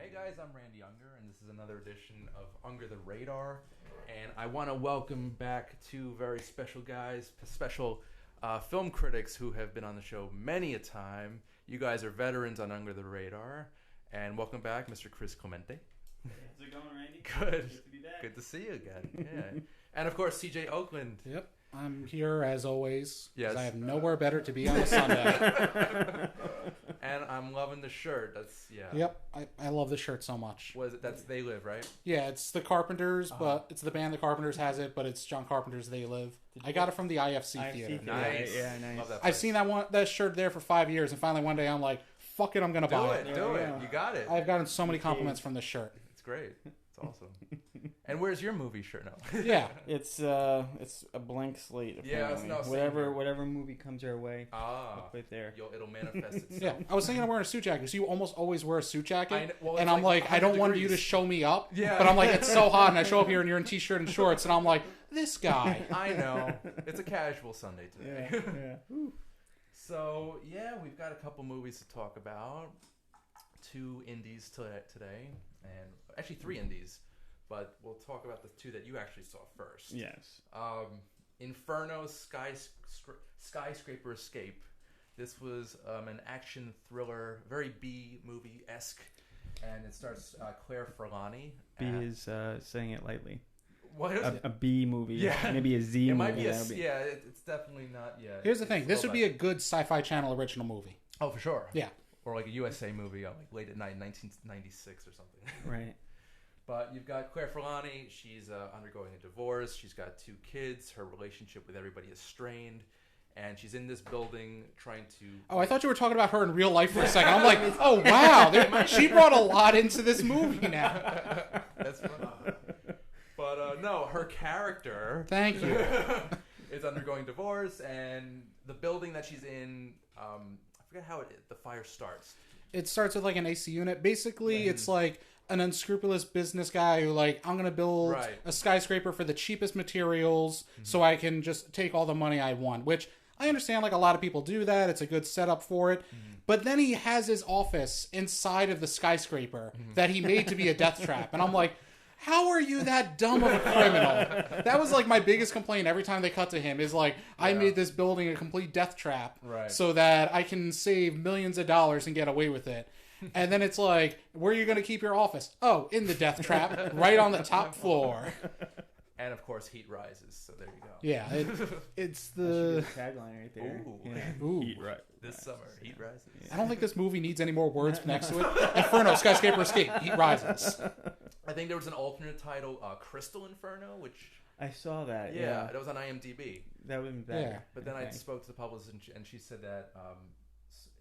Hey guys, I'm Randy Unger, and this is another edition of Unger the Radar. And I want to welcome back two very special guys, special film critics who have been on the show many a time. You guys are veterans on Unger the Radar. And welcome back, Mr. Chris Clemente. How's it going, Randy? Good. Good to be back. Good to see you again. Yeah. And of course, CJ Oakland. Yep. I'm here as always. Yes. I have nowhere better to be on a Sunday. And I'm loving the shirt. That's, yeah. Yep. I love this shirt so much. Was it? That's They Live, right? Yeah, it's the Carpenters, but it's the band The Carpenters has it, but it's John Carpenter's They Live. I got it from the IFC theater. Nice. Yeah, nice. Love that I've place. seen that shirt there for 5 years, and finally one day I'm like, fuck it, I'm going to buy it. Do it. You got it. I've gotten so many compliments from this shirt. It's great. It's awesome. And where's your movie shirt now? Yeah. It's a blank slate. Apparently. Yeah, it's whatever movie comes our way. Ah, Right there. it'll manifest itself. Yeah, I was thinking of wearing a suit jacket because you almost always wear a suit jacket, Well, and it's I'm like, I don't want you to degrees. show me up, Yeah. but I'm like, it's so hot, and I show up here, and you're in t-shirt and shorts, and I'm like, this guy. I know. It's a casual Sunday today. Yeah. So, yeah, we've got a couple movies to talk about. 2 indies today, and actually 3 indies, but we'll talk about the 2 that you actually saw first. Yes. Inferno, Skyscraper Escape. This was an action thriller, very B movie-esque, and it stars Claire Forlani. B is saying it lightly. What is it? A B movie. Yeah. Maybe a Z It movie. might be it's definitely not. Yeah. Here's the thing: this would be a good Sci-Fi Channel original movie. Oh, for sure. Yeah. Or like a USA movie, like late at night, 1996 or something. Right. But you've got Claire Forlani. She's undergoing a divorce. She's got 2 kids. Her relationship with everybody is strained. And she's in this building trying to... Oh, I thought you were talking about her in real life for a second. I'm like, oh, wow. She brought a lot into this movie now. That's funny. But no, her character... Thank you. is undergoing divorce. And the building that she's in... I forget how the fire starts. It starts with like an AC unit. Basically, it's like an unscrupulous business guy who like, I'm going to build a skyscraper for the cheapest materials so I can just take all the money I want, which I understand like a lot of people do that. It's a good setup for it. But then he has his office inside of the skyscraper that he made to be a death trap. And I'm like, how are you that dumb of a criminal? That was like my biggest complaint every time they cut to him is like, I made this building a complete death trap so that I can save millions of dollars and get away with it. And then it's like, where are you going to keep your office? Oh, in the death trap, right on the top floor. And of course, heat rises. So there you go. Yeah, it's the Tagline right there. Ooh. Yeah. Ooh. Heat right. This summer, heat rises. I don't think this movie needs any more words next to it. Inferno, Skyscraper Escape, Heat Rises. I think there was an alternate title, Crystal Inferno, which... I saw that. Yeah, that was on IMDb. That would be better. Yeah. But then I spoke to the publicist, and she said that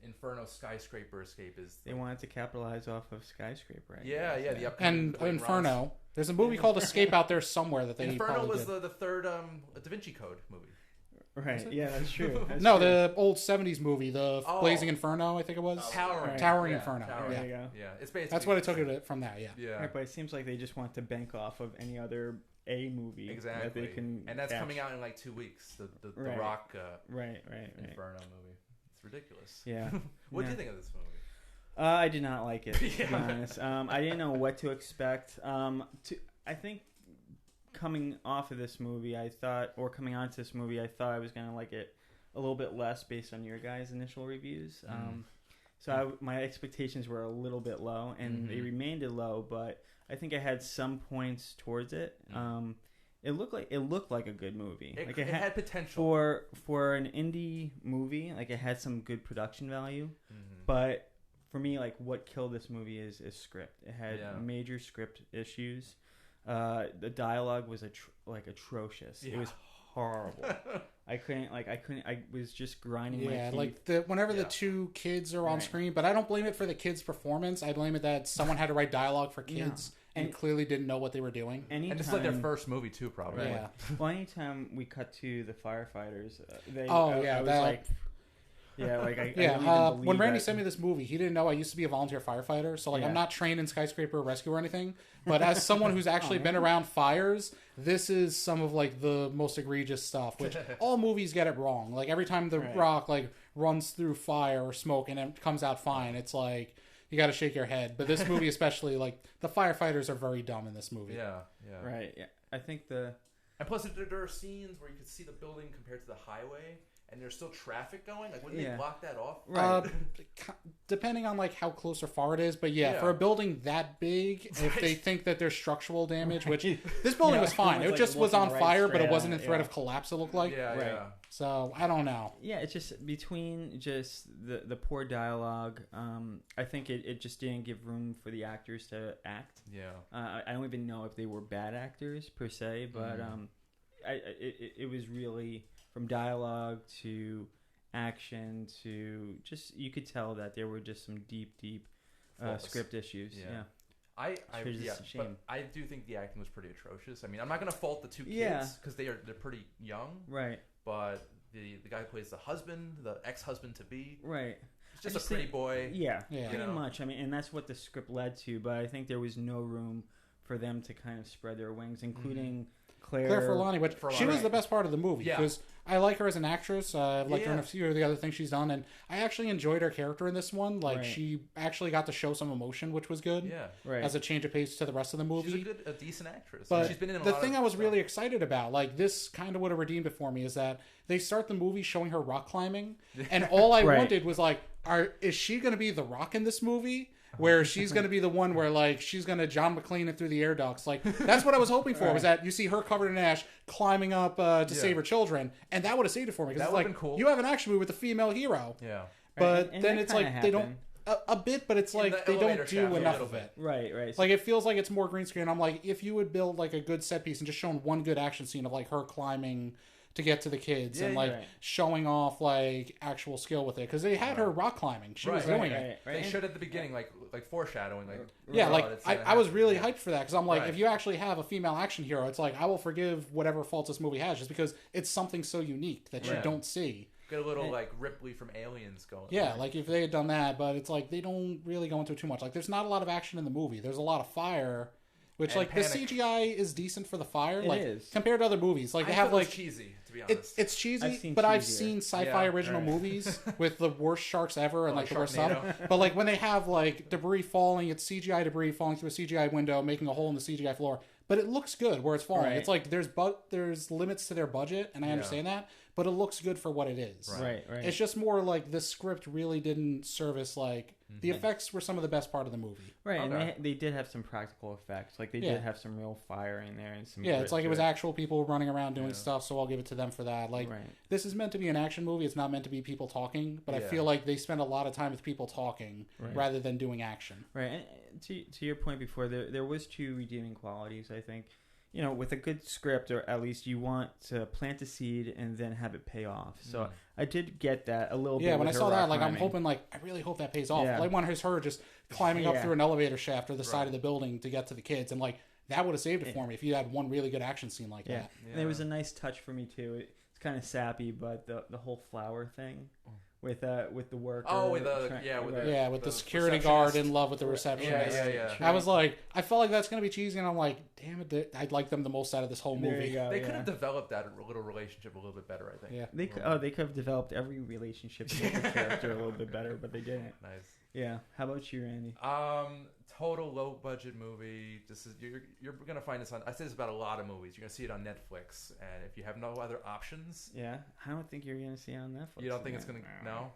Inferno Skyscraper Escape is... They wanted to capitalize off of Skyscraper. I Yeah, guess. yeah, the upcoming... And Dwayne Inferno. Ross. There's a movie called Escape out there somewhere that they Inferno probably was did. the third Da Vinci Code movie. Right. Yeah, that's true. That's No, true. the old 70s movie, the Blazing Inferno, I think it was. Towering. Towering Yeah, Inferno. Towering. Yeah. There you go. Yeah, it's basically... That's what I took it from that, yeah. Yeah, Right, but it seems like they just want to bank off of any other A movie exactly. that they can and that's catch. coming out in like 2 weeks. The Right. Rock Right. Inferno movie. It's ridiculous. Yeah. What do you think of this movie? I did not like it, to Yeah. be honest. I didn't know what to expect. I think coming off of this movie, coming onto this movie, I thought I was going to like it a little bit less based on your guys' initial reviews. My expectations were a little bit low, and they remained low, but I think I had some points towards it. It looked like a good movie. It had potential for an indie movie. Like, it had some good production value, but for me, like, what killed this movie is script. It had major script issues. The dialogue was atrocious. Yeah. It was horrible. I was just grinding my teeth. Like whenever the 2 kids are on screen, but I don't blame it for the kids' performance. I blame it that someone had to write dialogue for kids and clearly didn't know what they were doing. and it's like their first movie too, probably. Yeah. Well, anytime we cut to the firefighters, when Randy sent me this movie, he didn't know I used to be a volunteer firefighter, so I'm not trained in skyscraper rescue or anything. But as someone who's actually been around fires, this is some of like the most egregious stuff. Which all movies get it wrong. Like every time the Rock like runs through fire or smoke and it comes out fine, it's like, you got to shake your head. But this movie, especially, like the firefighters are very dumb in this movie. Yeah. Right. Yeah. I think and plus there are scenes where you could see the building compared to the highway. And there's still traffic going? Like, wouldn't they block that off? Right. Depending on, like, how close or far it is. But, for a building that big, if they think that there's structural damage, which this building was fine. It just was on fire, but it wasn't in threat of collapse, it looked like. Yeah. So, I don't know. Yeah, it's just between just the poor dialogue. I think it just didn't give room for the actors to act. Yeah. I don't even know if they were bad actors, per se, but it was really... From dialogue to action to just, you could tell that there were just some deep script issues. Yeah. But I do think the acting was pretty atrocious. I mean, I'm not going to fault the two kids because they're pretty young. Right. But the guy who plays the husband, the ex-husband to be. Right. Just a pretty boy. Yeah. Pretty much. I mean, and that's what the script led to. But I think there was no room for them to kind of spread their wings, including Claire Forlani, which she was the best part of the movie because I like her as an actress. I've liked her in a few of the other things she's done, and I actually enjoyed her character in this one. Like she actually got to show some emotion, which was good. Yeah, as a change of pace to the rest of the movie. She's a decent actress. But she's been in the thing I was really excited about, like this kind of would have redeemed it for me, is that they start the movie showing her rock climbing, and all I wanted was like, is she going to be the Rock in this movie? Where she's going to be the one where, like, she's going to John McClane it through the air ducts. Like, that's what I was hoping for, was that you see her covered in ash climbing up to save her children. And that would have saved it for me. Because it's like, cool. You have an action movie with a female hero. Yeah. But and then it's like, they don't... A bit, but it's like they don't do enough of it. Right. Like, it feels like it's more green screen. I'm like, if you would build, like, a good set piece and just shown one good action scene of, like, her climbing... to get to the kids and showing off like actual skill with it because they had her rock climbing. She was doing it. They should at the beginning, like foreshadowing. I was really hyped for that because I'm like, if you actually have a female action hero, it's like I will forgive whatever faults this movie has just because it's something so unique that you don't see. Get a little like Ripley from Aliens going. Yeah, like if they had done that, but it's like they don't really go into it too much. Like there's not a lot of action in the movie. There's a lot of fire. Which, like, panic. The CGI is decent for the fire. It is. Compared to other movies. Like, they have, like... cheesy, to be honest. It's cheesy, I've seen sci-fi original movies with the worst sharks ever and, like, the worst stuff. But, like, when they have, like, debris falling, it's CGI debris falling through a CGI window, making a hole in the CGI floor. But it looks good where it's falling. Right. It's like there's limits to their budget, and I understand that. But it looks good for what it is. Right. It's just more like the script really didn't service, like... The effects were some of the best part of the movie. Right, and they did have some practical effects. Like, they did have some real fire in there. And some it's like it was actual people running around doing stuff, so I'll give it to them for that. Like, this is meant to be an action movie. It's not meant to be people talking, but I feel like they spend a lot of time with people talking rather than doing action. Right, and to your point before, there was two redeeming qualities, I think. You know, with a good script, or at least you want to plant a seed and then have it pay off. So I did get that a little bit. Yeah, when I saw that, like, I'm hoping, like, I really hope that pays off. Yeah. Like, when it's her just climbing up through an elevator shaft or the side of the building to get to the kids, and like that would have saved it for me if you had one really good action scene like that. And there was a nice touch for me too. It's kind of sappy, but the whole flower thing. With the worker. Oh, with the security guard in love with the receptionist. Yeah. I was like, I felt like that's gonna be cheesy, and I'm like, damn it, I'd like them the most out of this whole movie. They could have developed that little relationship a little bit better, I think. Yeah, they could have developed every relationship with the character a little bit better, but they didn't. Nice. Yeah. How about you, Randy? Total low budget movie. This is you're gonna find this on. I say this about a lot of movies. You're gonna see it on Netflix, and if you have no other options, I don't think you're gonna see it on Netflix. You don't think it's gonna no?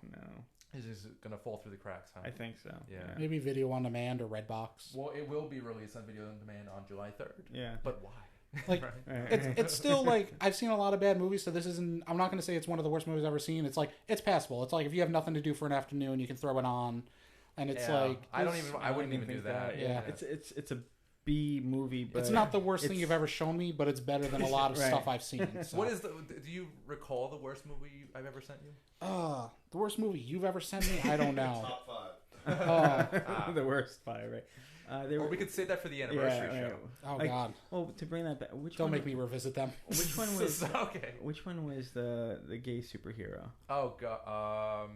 It's just gonna fall through the cracks, huh? I think so. Yeah. Maybe video on demand or Redbox. Well, it will be released on video on demand on July 3rd. Yeah. But why? Like it's still like I've seen a lot of bad movies, so this isn't. I'm not going to say it's one of the worst movies I've ever seen. It's like it's passable. It's like if you have nothing to do for an afternoon, you can throw it on, and it's like I wouldn't even do that. Yeah. It's a B movie, but it's not the worst thing you've ever shown me, but it's better than a lot of stuff I've seen. So. What is do you recall the worst movie I've ever sent you? The worst movie you've ever sent me? I don't know. Top 5. The worst 5, right? Or we could say that for the anniversary show. Oh God! Well, to bring that back, don't make me revisit them. Which one was okay? Which one was the gay superhero? Oh God,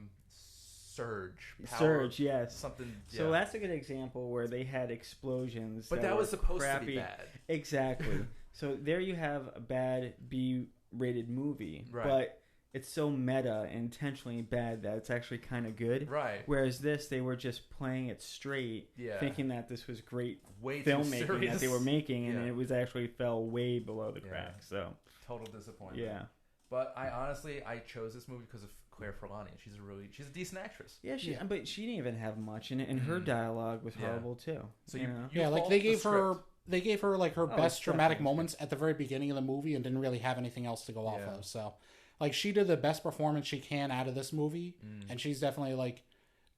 Surge. Surge, yes. Something. Yeah. So that's a good example where they had explosions. But that was supposed to be bad. Exactly. So there you have a bad B-rated movie, right. But it's so meta and intentionally bad that it's actually kind of good. Right. Whereas this, they were just playing it straight, thinking that this was great filmmaking that they were making, and it was actually fell way below the crack. So total disappointment. Yeah. But I chose this movie because of Claire Forlani. She's a decent actress. Yeah, but she didn't even have much, and her dialogue was horrible too. So they gave her like her best dramatic moments at the very beginning of the movie, and didn't really have anything else to go off of. So, like, she did the best performance she can out of this movie, and she's definitely like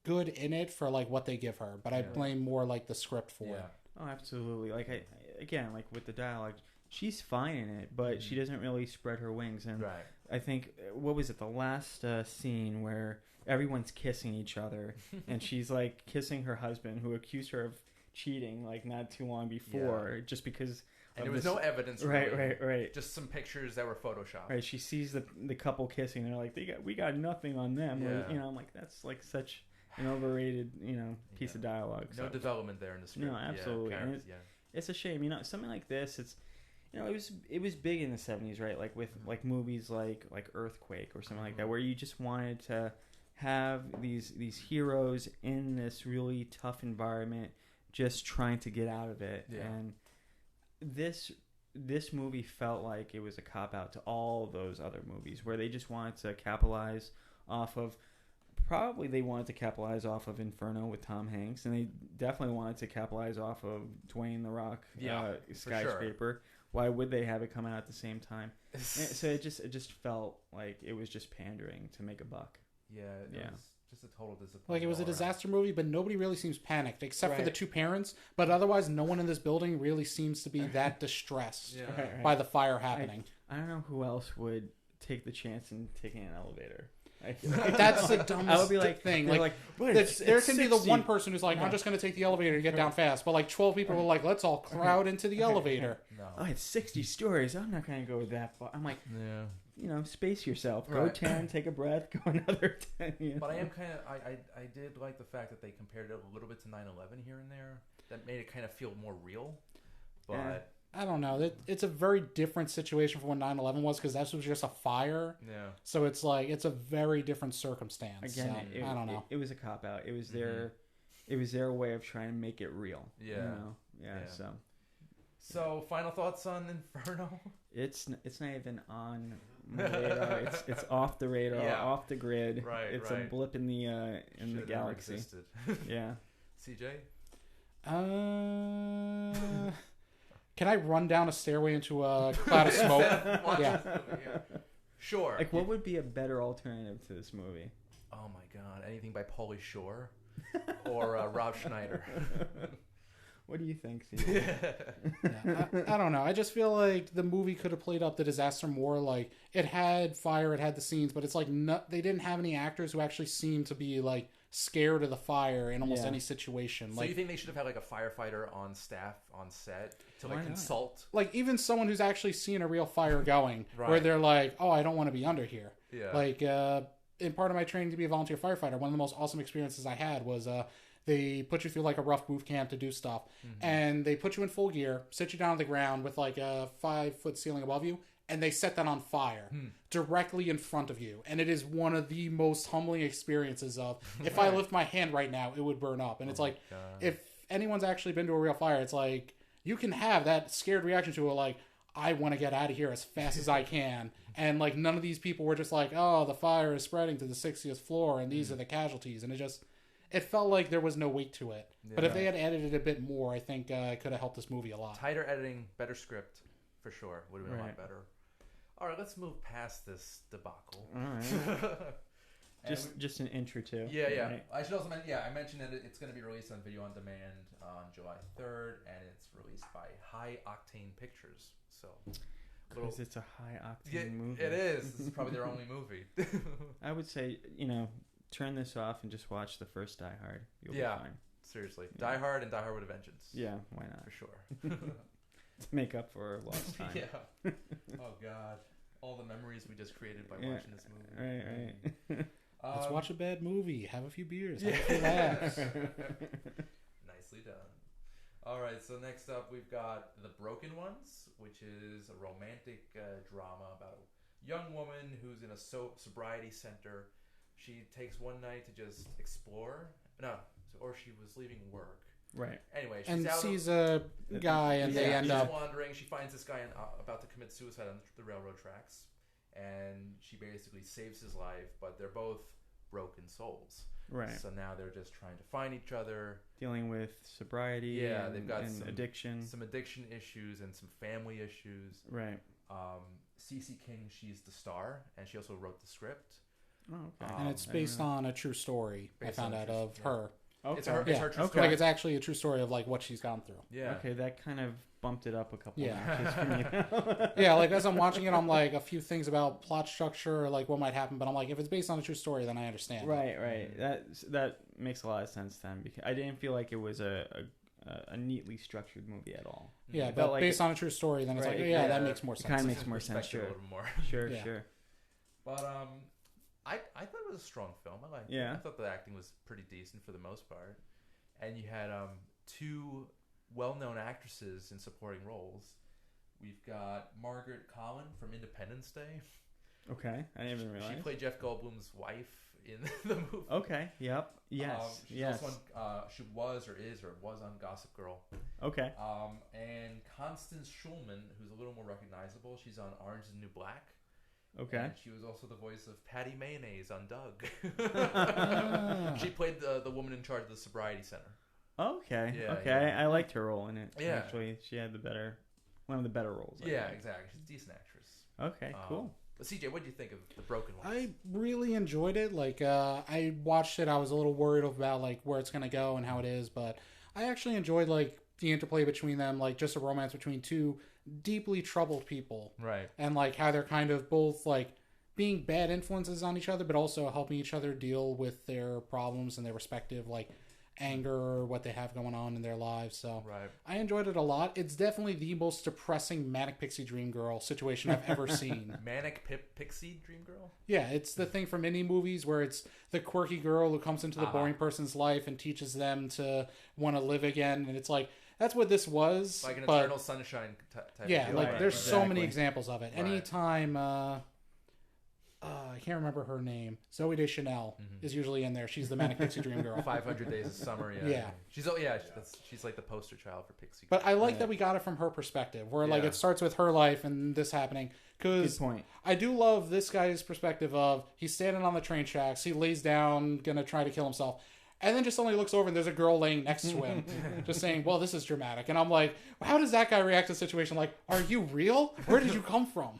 good in it for like what they give her. But I blame more like the script for it. Oh, absolutely. Like again, like with the dialogue, she's fine in it, but she doesn't really spread her wings. And I think, what was it, the last scene where everyone's kissing each other, and she's like kissing her husband, who accused her of cheating like not too long before, just because. And there was no evidence. Right. Just some pictures that were photoshopped. Right. She sees the couple kissing. They're like, we got nothing on them. Yeah. Like, I'm like, that's like such an overrated piece of dialogue. No development there in the script. No, absolutely. And it's a shame. Something like this. It's it was big in the 70s, right? Like with like movies like Earthquake or something like that, where you just wanted to have these heroes in this really tough environment, just trying to get out of it. And this movie felt like it was a cop out to all those other movies, where they just wanted to capitalize off of. Probably they wanted to capitalize off of Inferno with Tom Hanks, and they definitely wanted to capitalize off of Dwayne The Rock Skyscraper. Sure. Why would they have it come out at the same time? So it just felt like it was just pandering to make a buck. Yeah, it was just a total disappointment. Like, it was a disaster movie, but nobody really seems panicked, except for the two parents. But otherwise, no one in this building really seems to be that distressed by the fire happening. I don't know who else would take the chance in taking an elevator. That's the dumbest thing. Like there can be the one person who's like, I'm just going to take the elevator to get down fast. But like 12 people are like, let's all crowd into the elevator. Oh, it's 60 stories. I'm not going to go that far. I'm like, space yourself. Go 10, take a breath, go another 10. But I am kind of, I did like the fact that they compared it a little bit to 9/11 here and there. That made it kind of feel more real. But... I don't know. It's a very different situation from when 9/11 was, because that was just a fire. Yeah. So it's like, it's a very different circumstance. Again, so, I don't know. It was a cop out. It was their way of trying to make it real. Yeah. So final thoughts on Inferno? It's not even on the radar. It's off the radar, off the grid. Right. It's a blip in the galaxy. Yeah. CJ? Can I run down a stairway into a cloud of smoke? Yeah. Sure. Like, what would be a better alternative to this movie? Oh my God! Anything by Pauly Shore or Rob Schneider? What do you think, Steve? I don't know. I just feel like the movie could have played up the disaster more. Like, it had fire, it had the scenes, but it's like they didn't have any actors who actually seemed to be like scared of the fire in almost any situation. So you think they should have had like a firefighter on staff on set to like consult? Like, even someone who's actually seen a real fire going, where they're like, oh, I don't want to be under here. Yeah. Like, in part of my training to be a volunteer firefighter, one of the most awesome experiences I had was they put you through like a rough boot camp to do stuff, and they put you in full gear, sit you down on the ground with like a 5-foot ceiling above you, and they set that on fire directly in front of you. And it is one of the most humbling experiences of, if I lift my hand right now, it would burn up. And it's like, if anyone's actually been to a real fire, it's like, you can have that scared reaction to it, like, I want to get out of here as fast as I can. And like, none of these people were just like, oh, the fire is spreading to the 60th floor and these are the casualties. And it felt like there was no weight to it. Yeah. But if they had edited a bit more, I think it could have helped this movie a lot. Tighter editing, better script, for sure. Would have been a lot better. All right, let's move past this debacle. All right. just an intro too. Yeah. Right? I should also mention, I mentioned that it's going to be released on video on demand on July 3rd, and it's released by High Octane Pictures. So, because it's a high octane movie. It is. This is probably their only movie. I would say, turn this off and just watch the first Die Hard. You'll be fine. Seriously. Die Hard and Die Hard with a Vengeance. Yeah, why not? For sure. To make up for lost time. Yeah. Oh, God. All the memories we just created by watching this movie. Right. Let's watch a bad movie. Have a few beers. Have a few laughs. Nicely done. All right, so next up we've got The Broken Ones, which is a romantic drama about young woman who's in a sobriety center. She takes one night to just explore. No, or she was leaving work. Right. Anyway, and sees a guy, and they end up wandering. She finds this guy about to commit suicide on the railroad tracks, and she basically saves his life. But they're both broken souls. Right. So now they're just trying to find each other, dealing with sobriety. Yeah, they've got some addiction, issues, and some family issues. Right. CeCe King, she's the star, and she also wrote the script. Oh, okay. And it's based on a true story. I found out of her. Okay. It's her true story. Like it's actually a true story of like what she's gone through. Yeah. Okay, that kind of bumped it up a couple notches for me. Yeah, like as I'm watching it, I'm like a few things about plot structure, or like what might happen, but I'm like, if it's based on a true story, then I understand. Right. That makes a lot of sense then, because I didn't feel like it was a neatly structured movie at all. Yeah, but based on a true story, then it's like, that makes more sense. It kind of makes more sense. Sure. A little more. Sure. But I thought it was a strong film. I liked it. I thought the acting was pretty decent for the most part. And you had two well-known actresses in supporting roles. We've got Margaret Collin from Independence Day. Okay, I didn't even realize. She played Jeff Goldblum's wife in the movie. Okay, yep, yes, yes. Also on, she was on Gossip Girl. Okay. And Constance Schulman, who's a little more recognizable. She's on Orange is the New Black. Okay. And she was also the voice of Patty Mayonnaise on Doug. She played the woman in charge of the sobriety center. Okay. Yeah, okay. yeah. I liked her role in it. Yeah. Actually, she had one of the better roles. Exactly. She's a decent actress. Okay. Cool. But CJ, what did you think of The Broken Ones? I really enjoyed it. Like, I watched it. I was a little worried about like where it's gonna go and how it is, but I actually enjoyed like the interplay between them, like just a romance between two deeply troubled people, right? And like how they're kind of both like being bad influences on each other, but also helping each other deal with their problems and their respective like anger or what they have going on in their lives. So right. I enjoyed it a lot. It's definitely the most depressing Manic Pixie Dream Girl situation I've ever seen. Manic Pixie Dream Girl? Yeah, it's the thing from indie movies where it's the quirky girl who comes into the boring person's life and teaches them to want to live again. And it's like, that's what this was. Like an Eternal Sunshine type yeah, of deal. like there's so many examples of it. Right. Anytime... I can't remember her name. Zoe Deschanel is usually in there. She's the Manic Pixie Dream Girl. 500 Days of Summer, yeah. She's like the poster child for Pixie. But I like that we got it from her perspective, where like it starts with her life and this happening. Because I do love this guy's perspective of he's standing on the train tracks, he lays down, gonna try to kill himself. And then just suddenly looks over and there's a girl laying next to him, just saying, well, this is dramatic. And I'm like, well, how does that guy react to a situation like, are you real? Where did you come from?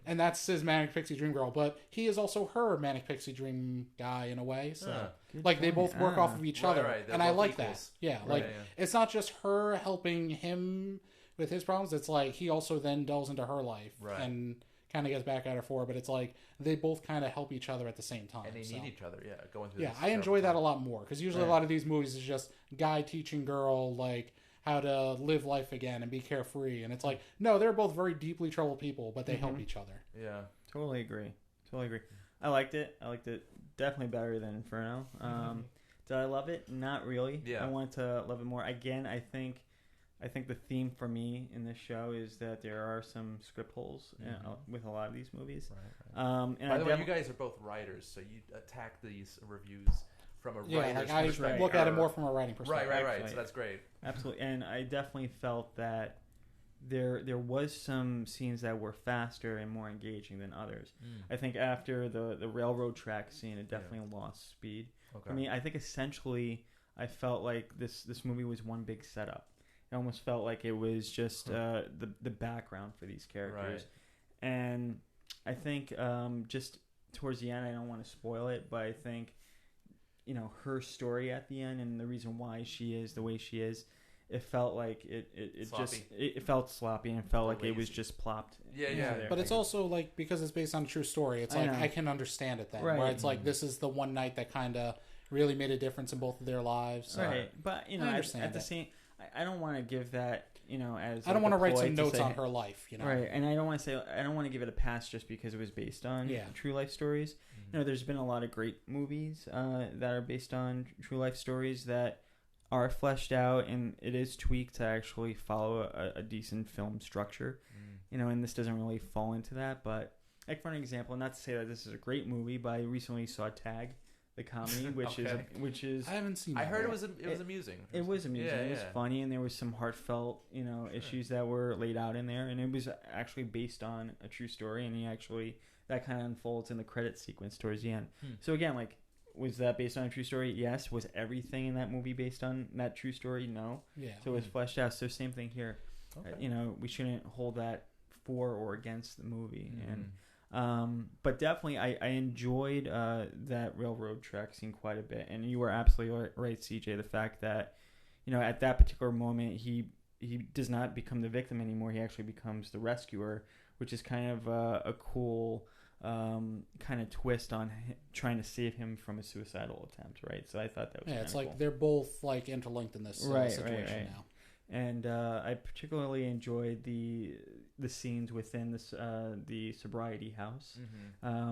And that's his Manic Pixie Dream Girl. But he is also her Manic Pixie Dream guy in a way. So, like, they both work off of each other. Right. And I like equals. That. Yeah, like, it's not just her helping him with his problems. It's like he also then delves into her life. Right. And kind of gets back at her for it, but it's like they both kind of help each other at the same time. And they need each other, going through. Yeah, I enjoy that a lot more because usually a lot of these movies is just guy teaching girl like how to live life again and be carefree, and it's like no, they're both very deeply troubled people, but they help each other. Yeah, totally agree. I liked it. Definitely better than Inferno. Did I love it? Not really. Yeah, I wanted to love it more. Again, I think the theme for me in this show is that there are some script holes with a lot of these movies. Right. And by the way, you guys are both writers, so you attack these reviews from a writer's perspective. I look at it more from a writing perspective. Right. So that's great. Absolutely. And I definitely felt that there was some scenes that were faster and more engaging than others. I think after the railroad track scene, it definitely lost speed. Okay. I mean, I think essentially I felt like this movie was one big setup. It almost felt like it was just the background for these characters. Right. And I think just towards the end, I don't want to spoil it, but I think, her story at the end and the reason why she is the way she is, it felt like it felt sloppy and it felt like lazy. It was just plopped. Yeah. But it's also like, because it's based on a true story, it's like I can understand it then. Right. Where it's like, this is the one night that kind of really made a difference in both of their lives. So. Right. But, at the same... I don't want to give that, as I don't want to write some notes on her life, Right, and I don't want to give it a pass just because it was based on true life stories. There's been a lot of great movies that are based on true life stories that are fleshed out, and it is tweaked to actually follow a decent film structure. And this doesn't really fall into that, but Like for an example, not to say that this is a great movie, but I recently saw Tag, the comedy, which is I haven't seen that. I heard it was amusing. It was amusing. Yeah, it was funny, and there was some heartfelt, issues that were laid out in there, and it was actually based on a true story, and that kind of unfolds in the credit sequence towards the end. So again, like, was that based on a true story? Yes. Was everything in that movie based on that true story? No. Yeah. So it was fleshed out. So same thing here. Okay. We shouldn't hold that for or against the movie, but definitely I enjoyed that railroad track scene quite a bit, and you were absolutely right, CJ. The fact that at that particular moment he does not become the victim anymore; he actually becomes the rescuer, which is kind of a cool kind of twist on trying to save him from a suicidal attempt, right? So I thought that was it's cool. like they're both like interlinked in this situation now. And I particularly enjoyed the scenes within the sobriety house.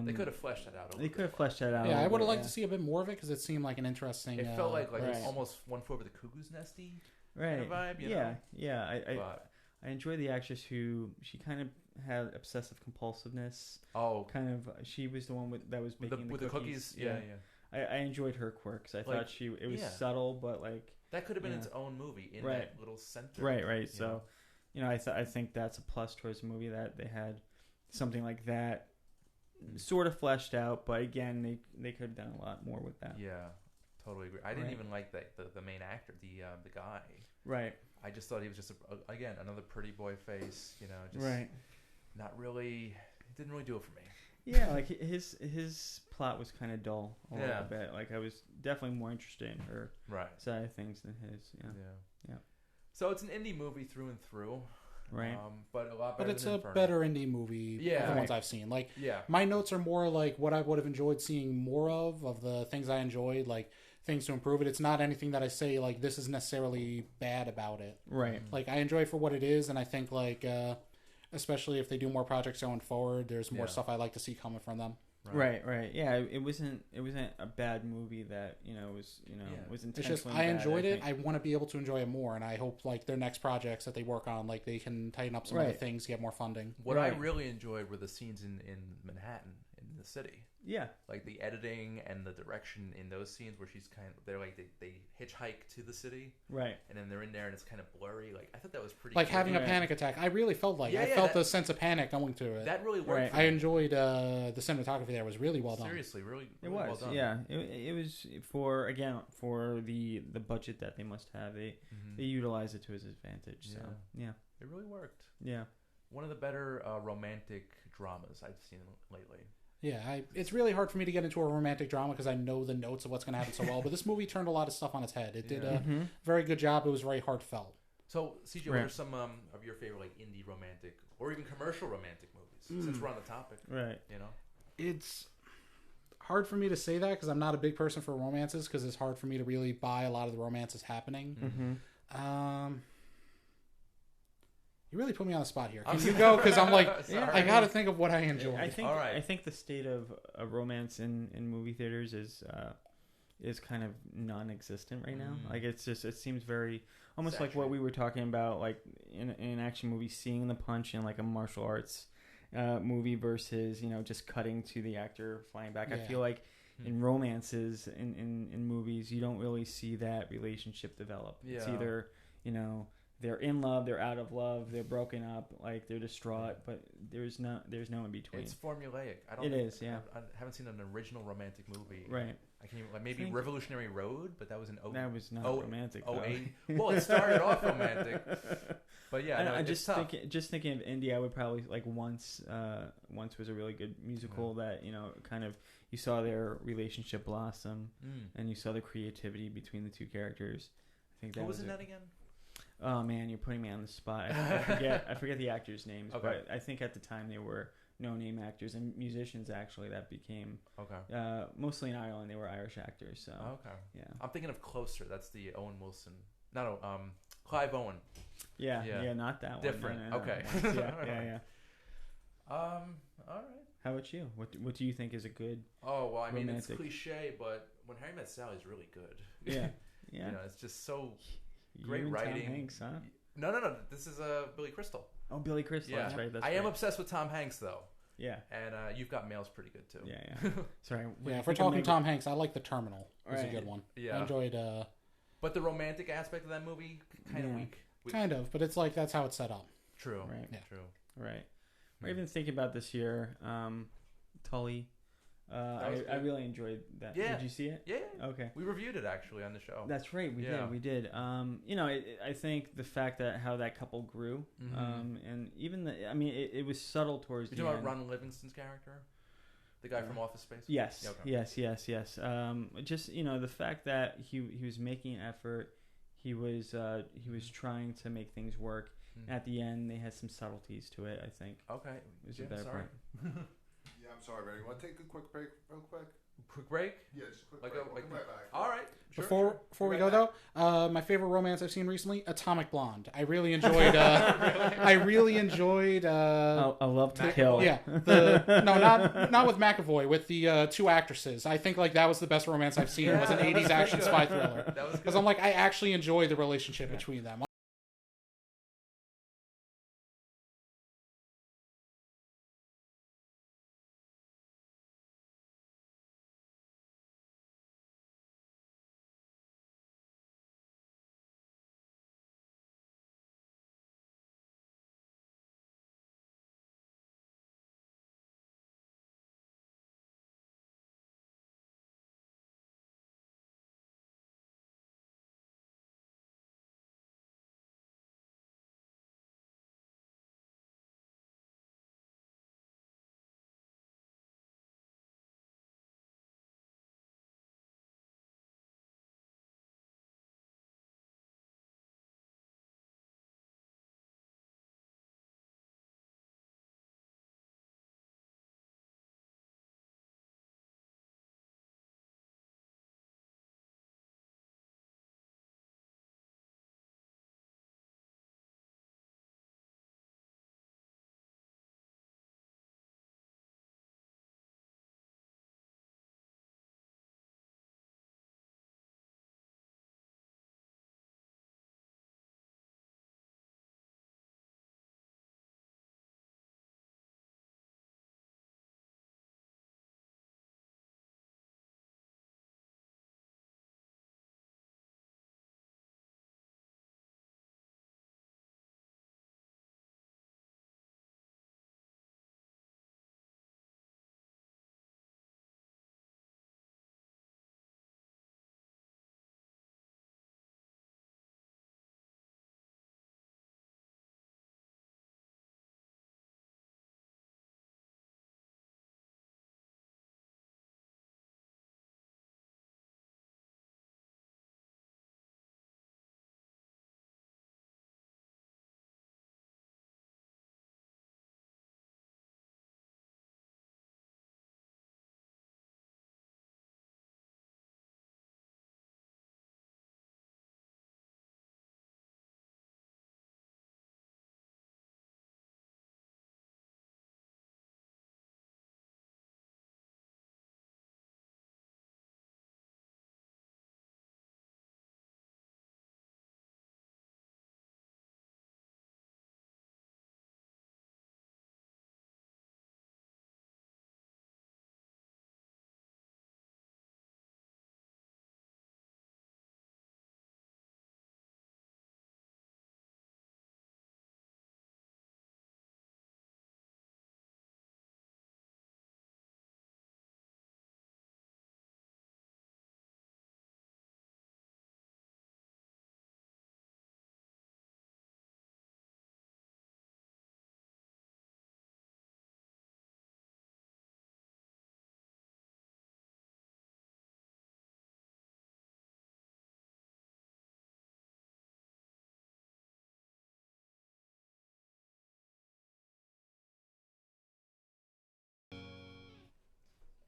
They could have fleshed that out. They could have fleshed that out. Yeah, I would have liked to see a bit more of it because it seemed like an interesting. It felt like almost One Flew Over the Cuckoo's Nesty kind of vibe. You know? I enjoyed the actress who she kind of had obsessive compulsiveness. Oh, kind of. She was the one that was making the cookies. Yeah. I enjoyed her quirks. I thought it was subtle, but like. That could have been its own movie in that little center. Right. So, I think that's a plus towards the movie that they had something like that sort of fleshed out. But again, they could have done a lot more with that. Yeah, totally agree. I didn't even like the main actor, the guy. Right. I just thought he was just again another pretty boy face. Just not really. It didn't really do it for me. Yeah, like his plot was kind of dull a little bit. Like I was definitely more interested in her side of things than his. Yeah. So it's an indie movie through and through, right? But a lot better. But it's than a Inferno. better indie movie. Than the ones I've seen. Like my notes are more like what I would have enjoyed seeing more of the things I enjoyed, like things to improve it. It's not anything that I say like this is necessarily bad about it. Right. Like I enjoy it for what it is, and I think like. Especially if they do more projects going forward, there's more stuff I like to see coming from them. Right. Yeah, it wasn't a bad movie that was intentionally. It's just I enjoyed it. I want to be able to enjoy it more, and I hope like their next projects that they work on, like they can tighten up some other things, get more funding. What I really enjoyed were the scenes in Manhattan, in the city. Yeah, like the editing and the direction in those scenes where they're like they hitchhike to the city, right? And then they're in there and it's kind of blurry. Like I thought that was pretty. Like having a panic attack. I really felt like I felt the sense of panic going to it. That really worked. I enjoyed the cinematography there was really well done. Seriously, really it was. Well done. Yeah, it was for the budget that they must have. They utilize it to its advantage. So it really worked. Yeah, one of the better romantic dramas I've seen lately. Yeah, it's really hard for me to get into a romantic drama because I know the notes of what's going to happen so well. But this movie turned a lot of stuff on its head. It did a very good job. It was very heartfelt. So, CJ, what are some of your favorite like indie romantic or even commercial romantic movies? Since we're on the topic, right? It's hard for me to say that because I'm not a big person for romances because it's hard for me to really buy a lot of the romances happening. You really put me on the spot here. Can you go? Because I'm like, I got to think of what I enjoy. I think the state of romance in movie theaters is kind of non-existent right now. Like it seems very almost like what we were talking about, like in an action movie, seeing the punch in like a martial arts movie versus just cutting to the actor flying back. I feel like in romances in movies you don't really see that relationship develop. It's either they're in love, they're out of love, they're broken up, like they're distraught, but there's no in between. It's formulaic. I haven't seen an original romantic movie. Right. I can't even, like maybe Revolutionary Road, but that was that was not romantic. 08. Well, it started off romantic, but just thinking of India, I would probably like Once was a really good musical that kind of you saw their relationship blossom and you saw the creativity between the two characters. I think that what was in that again? Oh man, you're putting me on the spot. I forget the actors' names, but I think at the time they were no-name actors and musicians actually that became mostly in Ireland. They were Irish actors. So I'm thinking of Closer. That's the Owen Wilson. Clive Owen. Yeah, not that different. one. Different. Yeah. All right. How about you? What do you think is a good? Oh well, I mean romantic? It's cliche, but When Harry Met Sally is really good. Yeah. It's just so. Great writing. Tom Hanks, huh? No. This is Billy Crystal. Oh, Billy Crystal. Yeah. That's right. I am obsessed with Tom Hanks, though. Yeah. And You've Got Mail's pretty good too. Yeah. Sorry. Yeah, if we're talking Tom Hanks, I like The Terminal. It was a good one. Yeah. I enjoyed... But the romantic aspect of that movie, kind of weak. Kind of, but it's like that's how it's set up. True. Right. Yeah. True. Right. Or even thinking about this year, Tully. I really enjoyed that. Yeah. Did you see it? Yeah. Okay. We reviewed it actually on the show. That's right. We did. I think the fact that how that couple grew, and even it was subtle towards the end. You talking about Ron Livingston's character, the guy from Office Space? Yes. Yeah, okay. Yes. Just the fact that he was making an effort, he was trying to make things work. At the end, they had some subtleties to it. I think. Okay. It was a better part. Yeah, I'm sorry, Randy. Want to take a quick break, real quick? Quick break? Yeah, just a quick break. We'll come right back. All right. Sure, before we go though, my favorite romance I've seen recently, Atomic Blonde. I really enjoyed. I really enjoyed. I Love to Kill. Yeah, not with McAvoy, with the two actresses. I think like that was the best romance I've seen. It was an '80s action spy thriller. Because I'm like I actually enjoyed the relationship between them.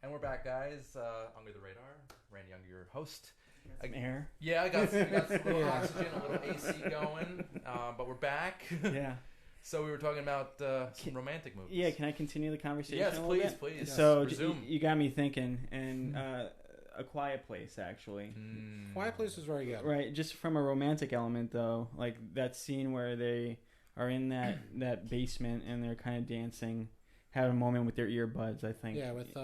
And we're back, guys. Under the Radar. Randy Young, your host. Some air. Yeah, I got some little oxygen, a little AC going. But we're back. Yeah. So we were talking about some romantic movies. Yeah, can I continue the conversation? Yes, a little bit? please. So you got me thinking, and A Quiet Place, actually. Quiet Place is very good. Right, just from a romantic element, though, like that scene where they are in that basement and they're kind of dancing, have a moment with their earbuds. I think. Yeah, with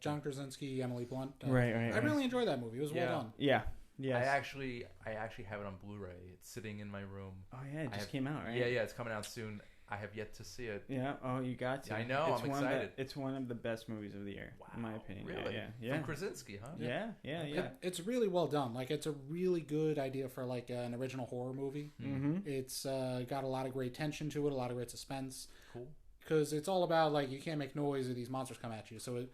John Krasinski, Emily Blunt. Right. I really enjoyed that movie. It was well done. Yeah. Yes. I actually have it on Blu-ray. It's sitting in my room. Oh yeah, it just came out, right? Yeah, it's coming out soon. I have yet to see it. Yeah. Oh, you got to. Yeah, I know. I'm excited. It's one of the best movies of the year, in my opinion. Really? Yeah. From Krasinski, huh? Yeah. It's really well done. Like, it's a really good idea for like an original horror movie. Mm-hmm. It's got a lot of great tension to it, a lot of great suspense. Cool. Because it's all about like you can't make noise or these monsters come at you. So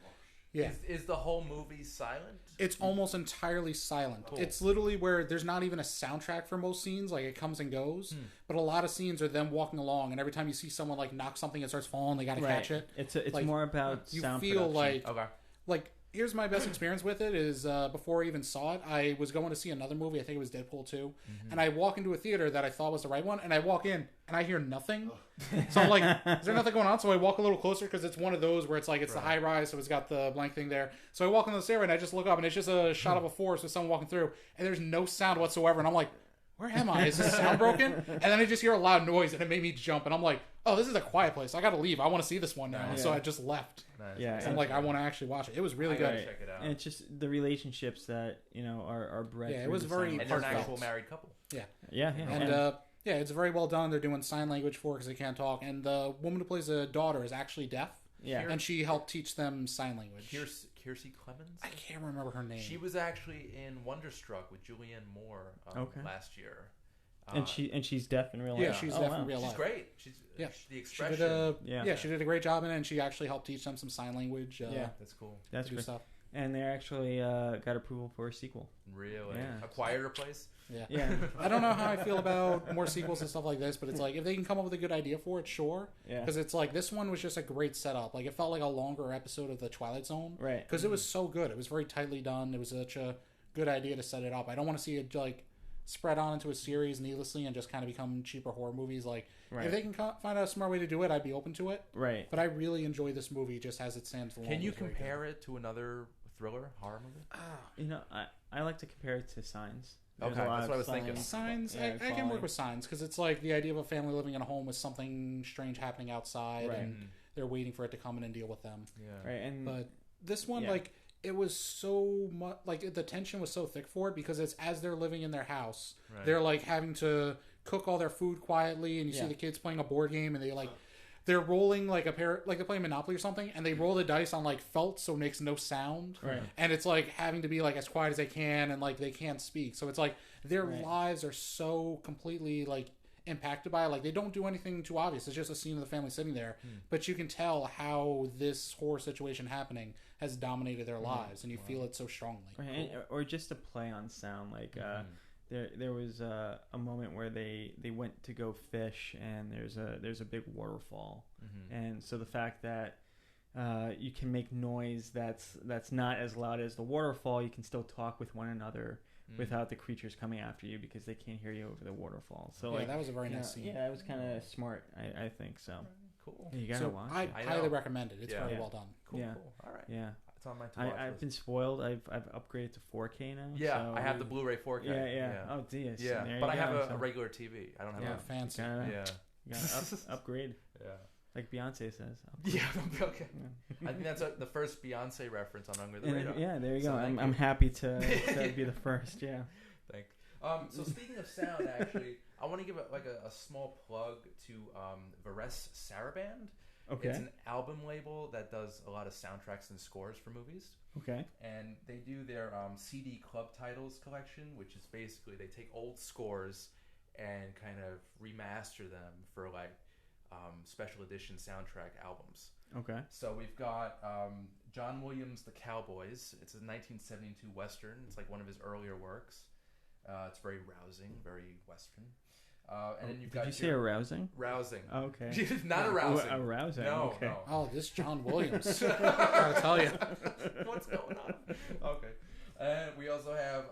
Is the whole movie silent? It's almost entirely silent. Cool. It's literally where there's not even a soundtrack for most scenes. Like, it comes and goes. But a lot of scenes are them walking along, and every time you see someone like knock something and starts falling, they got to catch it. It's like, more about you sound feel production. like here's my best experience with it is before I even saw it, I was going to see another movie. I think it was Deadpool 2. And I walk into a theater that I thought was the right one, and I walk in, and I hear nothing. So I'm like, is there nothing going on? So I walk a little closer because it's one of those where it's like, it's the high rise, so it's got the blank thing there. So I walk on the stairway, and I just look up, and it's just a shot of a forest with someone walking through, and there's no sound whatsoever. And I'm like, where am I? Is this sound broken? And then I just hear a loud noise, and it made me jump. And I'm like, oh, this is a quiet place. I got to leave. I want to see this one now. Nice. So I just left. Nice. Yeah. So I'm like, I want to actually watch it. It was really good. Check it out. And it's just the relationships that are bred. Yeah, it through was the very sound. And they're an heartfelt. actual married couple. Yeah. And it's very well done. They're doing sign language for it because they can't talk. And the woman who plays the daughter is actually deaf. Yeah. And she helped teach them sign language. Kiersey Clemens? I can't remember her name. She was actually in Wonderstruck with Julianne Moore last year. And she's deaf in real life. Yeah, she's deaf in real life. She's great. She's the expression. She did a great job in it, and she actually helped teach them some sign language. That's cool. That's good great. stuff. And they actually got approval for a sequel. Really? Yeah. A quieter place? Yeah. I don't know how I feel about more sequels and stuff like this, but it's like, if they can come up with a good idea for it, sure. Yeah. Because it's like, this one was just a great setup. Like, it felt like a longer episode of The Twilight Zone. Right. Because it was so good. It was very tightly done. It was such a good idea to set it up. I don't want to see it, like, spread on into a series needlessly and just kind of become cheaper horror movies. Like, if they can find a smart way to do it, I'd be open to it. Right. But I really enjoy this movie just as it stands alone. Can you compare it to another thriller, horror movie? I like to compare it to Signs. Okay, that's what I was thinking. Signs, I can work with Signs because it's like the idea of a family living in a home with something strange happening outside, and they're waiting for it to come in and deal with them. Yeah. Right. But this one, like, it was so much, like, the tension was so thick for it because it's as they're living in their house, they're like having to cook all their food quietly, and you see the kids playing a board game, and they're rolling like they're playing Monopoly or something, and they roll the dice on like felt, so it makes no sound, and it's like having to be like as quiet as they can, and like they can't speak, so it's like their lives are so completely like impacted by it. Like, they don't do anything too obvious. It's just a scene of the family sitting there, but you can tell how this horror situation happening has dominated their lives, and you feel it so strongly. Right. Or just a play on sound, like there was a moment where they went to go fish, and there's a big waterfall, and so the fact that you can make noise that's not as loud as the waterfall, you can still talk with one another without the creatures coming after you because they can't hear you over the waterfall. So that was a very nice scene. Yeah, it was kind of smart. I think so. Cool. You gotta watch it. I highly recommend it. It's very well done. Cool. All right. Yeah. It's on my to-watch I've list. been spoiled. I've upgraded to 4K now. Yeah, so I have the Blu-ray 4K. Yeah. Oh, geez. Yeah, but I have a regular TV. I don't have a fancy. You gotta upgrade. Yeah. Like Beyonce says. Yeah, okay. I think that's the first Beyonce reference on Under the Radar. Yeah, there you go. So I'm happy to be the first. Yeah. Thanks. So speaking of sound, actually, I want to give a small plug to Varèse Sarabande. Okay. It's an album label that does a lot of soundtracks and scores for movies. Okay. And they do their CD Club Titles collection, which is basically they take old scores and kind of remaster them for like special edition soundtrack albums. Okay. So we've got John Williams' The Cowboys. It's a 1972 Western. It's like one of his earlier works. It's very rousing, very Western. And then you've got. Did you say arousing? Rousing. Okay. Not arousing. Arousing. No, okay. no. Oh, this John Williams. I gotta tell you. What's going on? Okay. And we also have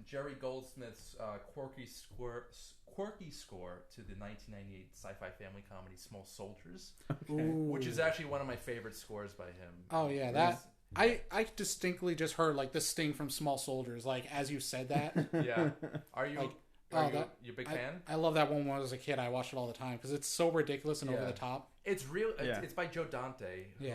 Jerry Goldsmith's quirky score to the 1998 sci-fi family comedy Small Soldiers, which is actually one of my favorite scores by him. Oh yeah, I distinctly just heard like the sting from Small Soldiers, like as you said that. Yeah. Are you? Like, You a big fan? I love that one when I was a kid. I watched it all the time because it's so ridiculous and over the top. It's real. It's by Joe Dante, who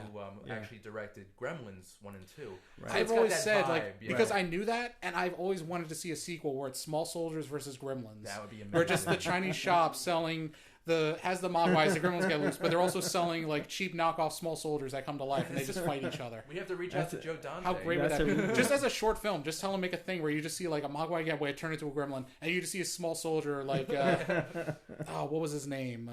actually directed Gremlins 1 and 2. Right. So I've always said because I knew that, and I've always wanted to see a sequel where it's Small Soldiers versus Gremlins. That would be amazing. Where just the Chinese shop selling has the Mogwais, the Gremlins get loose, but they're also selling like cheap knockoff Small Soldiers that come to life and they just fight each other. We have to reach out to Joe Dante. How great would that be? Just as a short film, just tell him make a thing where you just see like a Mogwai get away, turn into a Gremlin, and you just see a Small Soldier like what was his name?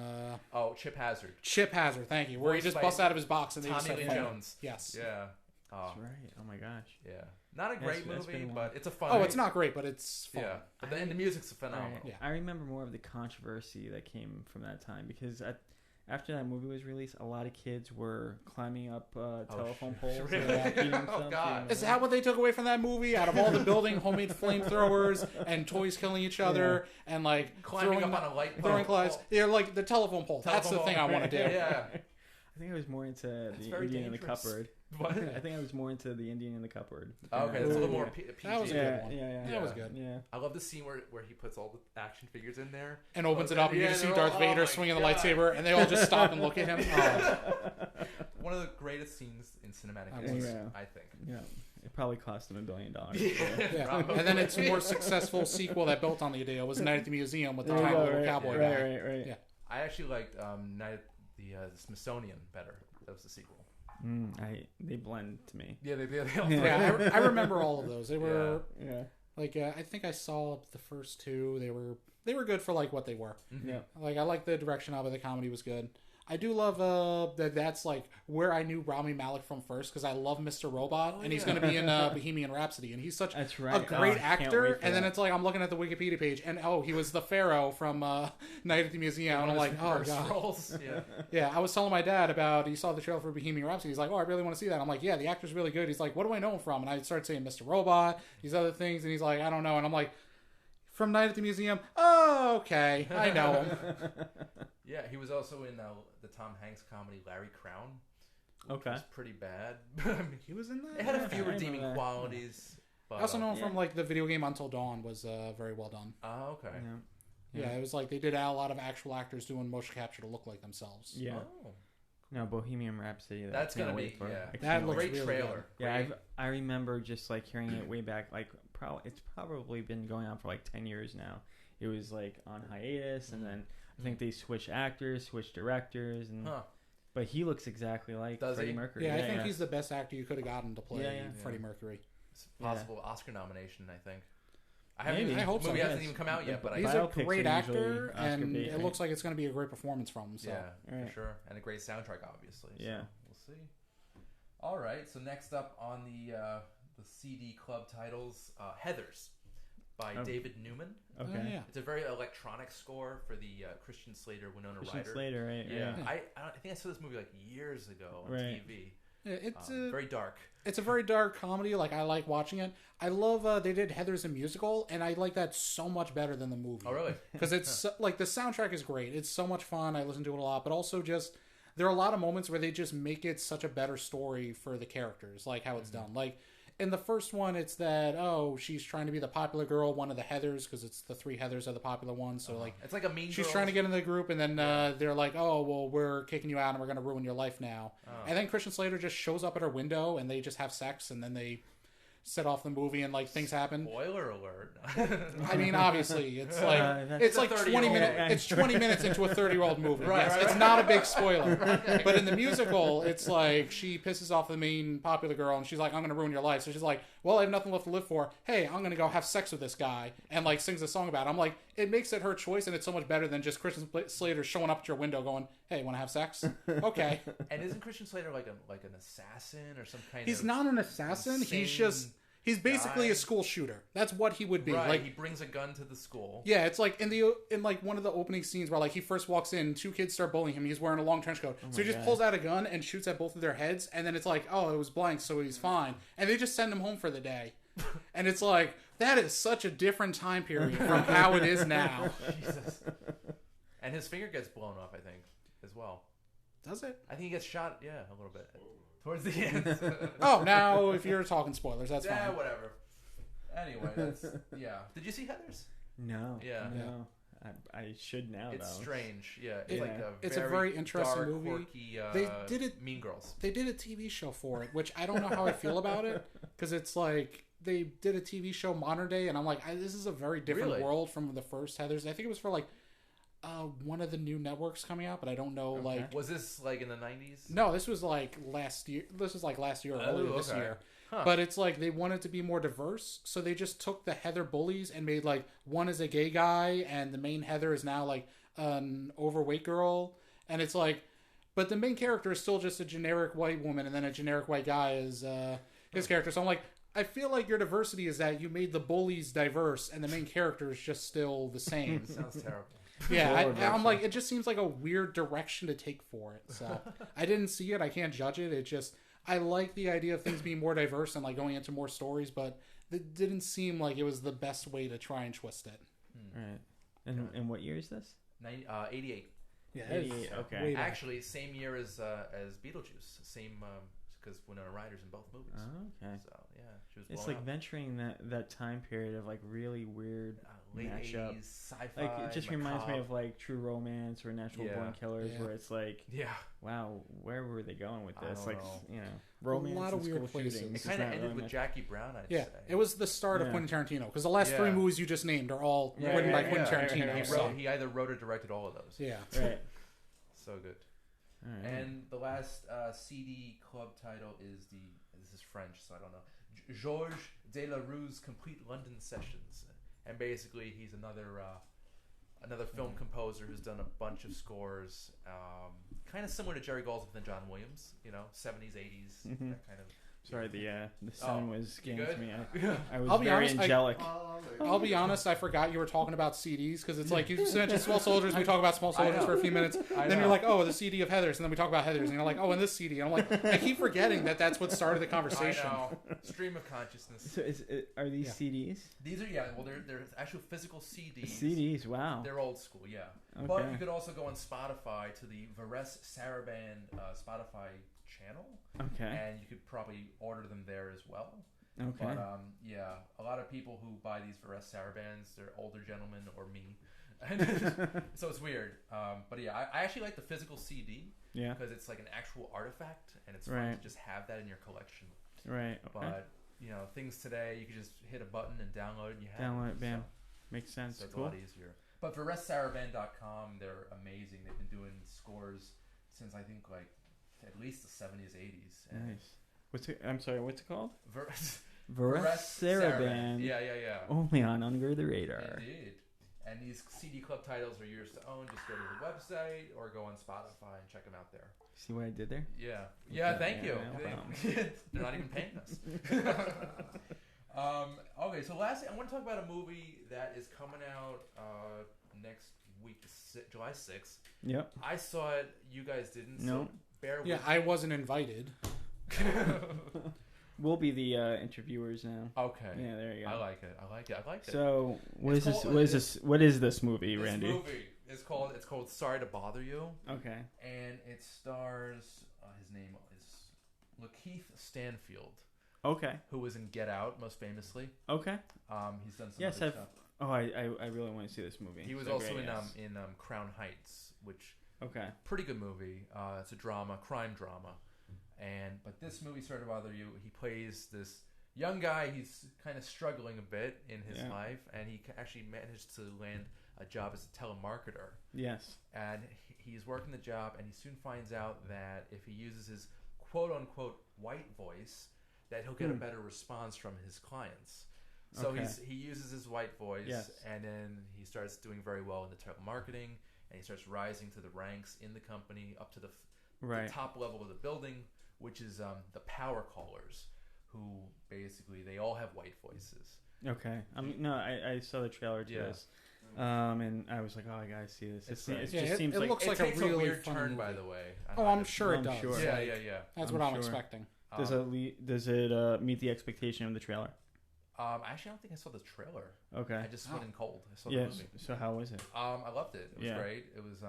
Chip Hazard. Chip Hazard, thank you. Where he just busts out of his box and they just Tommy Lee Jones. Yes. Yeah. That's right. Oh my gosh. Yeah. Not a great movie, but it's a fun. Oh, it's not great, but it's fun. Yeah. But the music's phenomenal. Right. Yeah. I remember more of the controversy that came from that time because after that movie was released, a lot of kids were climbing up telephone poles. Oh God! Is that what they took away from that movie? Out of all the building, homemade flamethrowers and toys killing each other and like climbing up on a light pole. Throwing clouds. Yeah, like the telephone pole. That's the thing I want to do. Yeah. I think I was more into the Indian in the cupboard. What? I think I was more into the Indian in the cupboard. Oh, okay, that's a little more PG. That was a good one. Yeah, that was good. Yeah. I love the scene where he puts all the action figures in there and opens it up, and you just see Darth Vader swinging the lightsaber, and they all just stop and look at him. One of the greatest scenes in cinematic history, I think. Yeah. It probably cost them $1 billion. Yeah. And then its more successful sequel that built on the idea was Night at the Museum with the tiny little cowboy guy. Right. Yeah. I actually liked Night at the Smithsonian better. That was the sequel. They blend to me. Yeah, they I remember all of those. They were like I think I saw the first two. They were good for like what they were. Mm-hmm. Yeah, like I like the direction of it. The comedy was good. I do love that's like where I knew Rami Malek from first because I love Mr. Robot and he's going to be in Bohemian Rhapsody and he's such a great actor. And then it's like I'm looking at the Wikipedia page and he was the Pharaoh from Night at the Museum and I'm like, oh god. Yeah, I was telling my dad about he saw the trailer for Bohemian Rhapsody. He's like, oh, I really want to see that. I'm like, yeah, the actor's really good. He's like, what do I know him from? And I started saying Mr. Robot, these other things, and he's like, I don't know. And I'm like, from Night at the Museum. Oh, okay, I know him. Yeah, he was also in the Tom Hanks comedy Larry Crown. Which was pretty bad. I mean, he was in that? It had a few redeeming qualities. But, I also know him from like the video game Until Dawn was very well done. Oh, okay. Yeah, it was like they did a lot of actual actors doing motion capture to look like themselves. Yeah. Oh. No, Bohemian Rhapsody. That's gonna be that looks great really trailer. Good. Yeah, I remember just like hearing it way back. Like it's probably been going on for like 10 years now. It was like on hiatus, and then I think they switched actors, switched directors, and but he looks exactly like Freddie Mercury. Yeah, I think he's the best actor you could have gotten to play Freddie Mercury. It's a possible Oscar nomination, I think. I hope so. The movie hasn't even come out yet, but he's a great actor, and it looks like it's going to be a great performance from him. So. Yeah, for sure, and a great soundtrack, obviously. So we'll see. All right, so next up on the CD Club titles, Heathers by David Newman. Okay, it's a very electronic score for the Christian Slater Winona Ryder. Christian Slater, right? Yeah, I think I saw this movie like years ago on TV. Yeah, it's very dark. It's a very dark comedy. Like I like watching it. I love they did Heathers a musical, and I like that so much better than the movie. Oh, really? Because it's like the soundtrack is great. It's so much fun. I listen to it a lot, but also just there are a lot of moments where they just make it such a better story for the characters, like how it's done. Like in the first one, it's that she's trying to be the popular girl, one of the Heathers, because it's the three Heathers are the popular ones. So like it's like a Mean She's trying to get in the group, and then they're like, "Oh, well, we're kicking you out, and we're going to ruin your life now." And then Christian Slater just shows up at her window, and they just have sex, and then they set off the movie, and like things happen. Spoiler alert! I mean, obviously, it's like it's like 20 minutes. It's 20 minutes into a 30-year-old movie. Right, yes, it's not a big spoiler. But in the musical, it's like she pisses off the main popular girl, and she's like, "I'm going to ruin your life." So she's like, "Well, I have nothing left to live for. Hey, I'm going to go have sex with this guy," and like sings a song about it. I'm like, it makes it her choice, and it's so much better than just Christian Slater showing up at your window going, "Hey, want to have sex?" Okay. And isn't Christian Slater like an assassin or some kind? He's not an assassin. He's basically a school shooter. That's what he would be. Right, like he brings a gun to the school. Yeah, it's like in like one of the opening scenes where like he first walks in, two kids start bullying him. He's wearing a long trench coat, so he just pulls out a gun and shoots at both of their heads. And then it's like, oh, it was blank, so he's fine. And they just send him home for the day. And it's like that is such a different time period from how it is now. Jesus. And his finger gets blown off, I think, as well. Does it? I think he gets shot. Yeah, a little bit. Towards the end. Oh, now if you're talking spoilers, that's fine. Yeah, whatever. Anyway, that's Did you see Heathers? No. Yeah. No. I should now. It's though. strange. Yeah. It's a very interesting dark, movie. Quirky, They did it. Mean Girls. They did a TV show for it, which I don't know how I feel about it because it's like they did a TV show modern day, and I'm like, this is a very different world from the first Heathers. I think it was for like one of the new networks coming out, but I don't know. Okay. Like, was this like in the 90s? No, this was like last year. This was like last year or earlier this year. Huh. But it's like they wanted to be more diverse, so they just took the Heather bullies and made like one is a gay guy, and the main Heather is now like an overweight girl, and it's like, but the main character is still just a generic white woman, and then a generic white guy is his character. So I'm like, I feel like your diversity is that you made the bullies diverse, and the main character is just still the same. Sounds terrible. Yeah, I'm like, it just seems like a weird direction to take for it. So I didn't see it. I can't judge it. It just, I like the idea of things being more diverse and like going into more stories, but it didn't seem like it was the best way to try and twist it. Right. And what year is this? 88. Yeah, 88. Okay. Actually, same year as Beetlejuice. Same, because Winona Ryder's in both movies. Oh, okay. So yeah, she was. It's blown like up. venturing that time period of like really weird late mashup. 80s sci-fi. Like it just reminds me macabre. of like True Romance or Natural Born Killers, Yeah. where it's like, Yeah. wow, where were they going with I this? don't Like, know. you know, romance, A lot of and weird school places. shootings. It It's kind of not ended really with much- Jackie Brown, I'd Yeah, say. it was the start of Yeah. Quentin Tarantino because the last three movies you just named are all Yeah, written by yeah, Quentin yeah, Tarantino. yeah, yeah. so- He either wrote or directed all of those. yeah. Right. So good. All right. And the last CD club title is this is French, so I don't know. Georges Delarue's Complete London Sessions, and basically he's another film composer who's done a bunch of scores, kind of similar to Jerry Goldsmith and John Williams. You know, 70s, 80s, Mhm. that kind of. Sorry, the sun was you getting to good? me. I was I'll be very honest, angelic. I'll be honest, I forgot you were talking about CDs because it's like you mentioned Small Soldiers, we talk about Small Soldiers for a few minutes, then you're like, oh, the CD of Heathers, and then we talk about Heathers, and you're like, oh, and this CD. And I'm like, I keep forgetting that's what started the conversation. I know. Stream of consciousness. So are these CDs? These are they're actual physical CDs. CDs, wow. They're old school, yeah. Okay. But you could also go on Spotify to the Varèse Sarabande Spotify channel, Okay. and you could probably order them there as well. Okay. But yeah, a lot of people who buy these Varèse Sarabandes, they're older gentlemen or me, and so it's weird. But yeah, I actually like the physical CD Yeah. because it's like an actual artifact, and it's fun Right. to just have that in your collection. Right. Okay. But you know, things today, you can just hit a button and download it, and you have Download it. it, bam. Makes sense. So it's Cool. a lot easier. But VarèseSarabande.com, they're amazing. They've been doing scores since I think like at least the 70s, 80s. And Nice. I'm sorry. What's it called? Varèse Sarabande. Yeah. Only on Under the Radar. Indeed. And these CD club titles are yours to own. Just go to the website or go on Spotify and check them out there. See what I did there? Yeah. Okay, Yeah, thank you. no problem. They're not even paying us. Okay, so lastly, I want to talk about a movie that is coming out next week, July 6th. Yep. I saw it. You guys didn't. No. So bear with Yeah, I wasn't invited. We'll be the interviewers now. Okay. Yeah, there you go. I like it. So, what is It's this? called- What is this movie, This Randy? movie is called Sorry to Bother You, Okay. and it stars his name is Lakeith Stanfield, Okay. who was in Get Out most famously. Okay. He's done some Yes, other I've. stuff. Oh, I really want to see this movie. He was So also great, yes. in Crown Heights, which Okay. pretty good movie. It's a crime drama, but this movie, Sorry to Bother You, he plays this young guy. He's kind of struggling a bit in his life, and he actually managed to land a job as a telemarketer. Yes. And he's working the job, and he soon finds out that if he uses his quote-unquote white voice, that he'll get a better response from his clients. So Okay. he uses his white voice, Yes. and then he starts doing very well in the telemarketing, and he starts rising to the ranks in the company up to the top level of the building, which is the power callers, who basically they all have white voices. Okay. I saw the trailer to this, and I was like, oh, I gotta see this. It just seems like looks It like takes a really weird fun turn, movie. by the way. Oh, I'm sure it I'm does. sure. Yeah. That's I'm what I'm sure. expecting. Does it meet the expectation of the trailer? Actually, I don't think I saw the trailer. Okay. I just went in cold. I saw the Yes. movie. So how was it? I loved it. It was Yeah. great. It was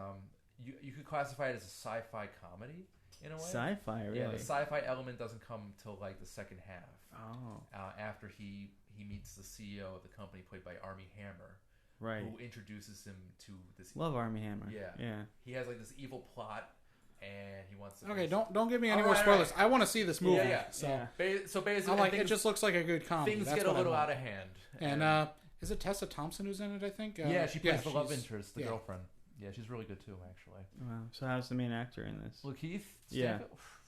you could classify it as a sci-fi comedy in a way. Sci-fi, really? Yeah, the sci-fi element doesn't come till like the second half. Oh. After he meets the CEO of the company, played by Armie Hammer, who introduces him to this. Love Army Hammer. Yeah. He has like this evil plot, and he wants to. Okay, don't give me any more spoilers. Right. I want to see this movie. So basically, I'm like, it just looks like a good comedy. Things get a little out of hand. And is it Tessa Thompson who's in it? I think. She plays the love interest, the girlfriend. Yeah, she's really good too, actually. Wow. So how's the main actor in this? Lakeith?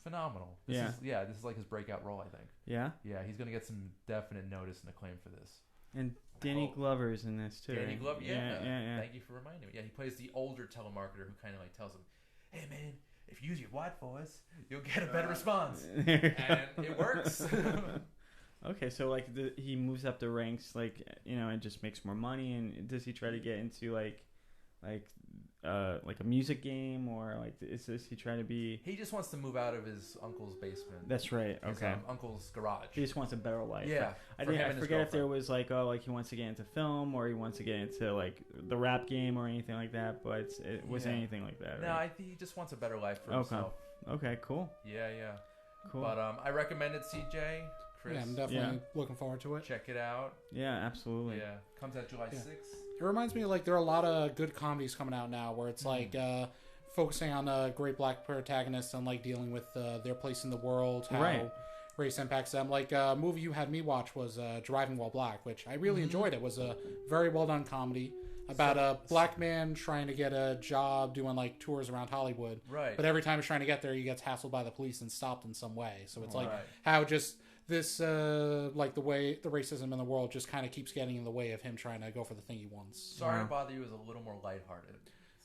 Phenomenal. This is like his breakout role, I think. Yeah? Yeah, he's going to get some definite notice and acclaim for this. And Danny Glover's in this too. Danny Glover, yeah. Thank you for reminding me. Yeah, he plays the older telemarketer who kind of like tells him, "Hey man, if you use your white voice, you'll get a better response." And it works. Okay, so like he moves up the ranks, like, you know, and just makes more money. And does he try to get into like a music game, or like is this he trying to be? He just wants to move out of his uncle's basement. That's right. Okay. His uncle's garage. He just wants a better life. Yeah. I forget if there was like he wants to get into film, or he wants to get into like the rap game or anything like that. But it wasn't anything like that. No, right? I think he just wants a better life for himself. Okay. Cool. Yeah. Cool. But I recommend it, CJ. Chris. Yeah, I'm definitely looking forward to it. Check it out. Yeah, absolutely. Yeah, comes out July 6th. It reminds me of, like, there are a lot of good comedies coming out now where it's like focusing on great black protagonists and like dealing with their place in the world, how race impacts them. Like a movie you had me watch was Driving While Black, which I really enjoyed. It was a very well done comedy about a black man trying to get a job doing like tours around Hollywood. Right. But every time he's trying to get there, he gets hassled by the police and stopped in some way. So it's like how just this like the way the racism in the world just kind of keeps getting in the way of him trying to go for the thing he wants. Sorry to Bother You is a little more lighthearted.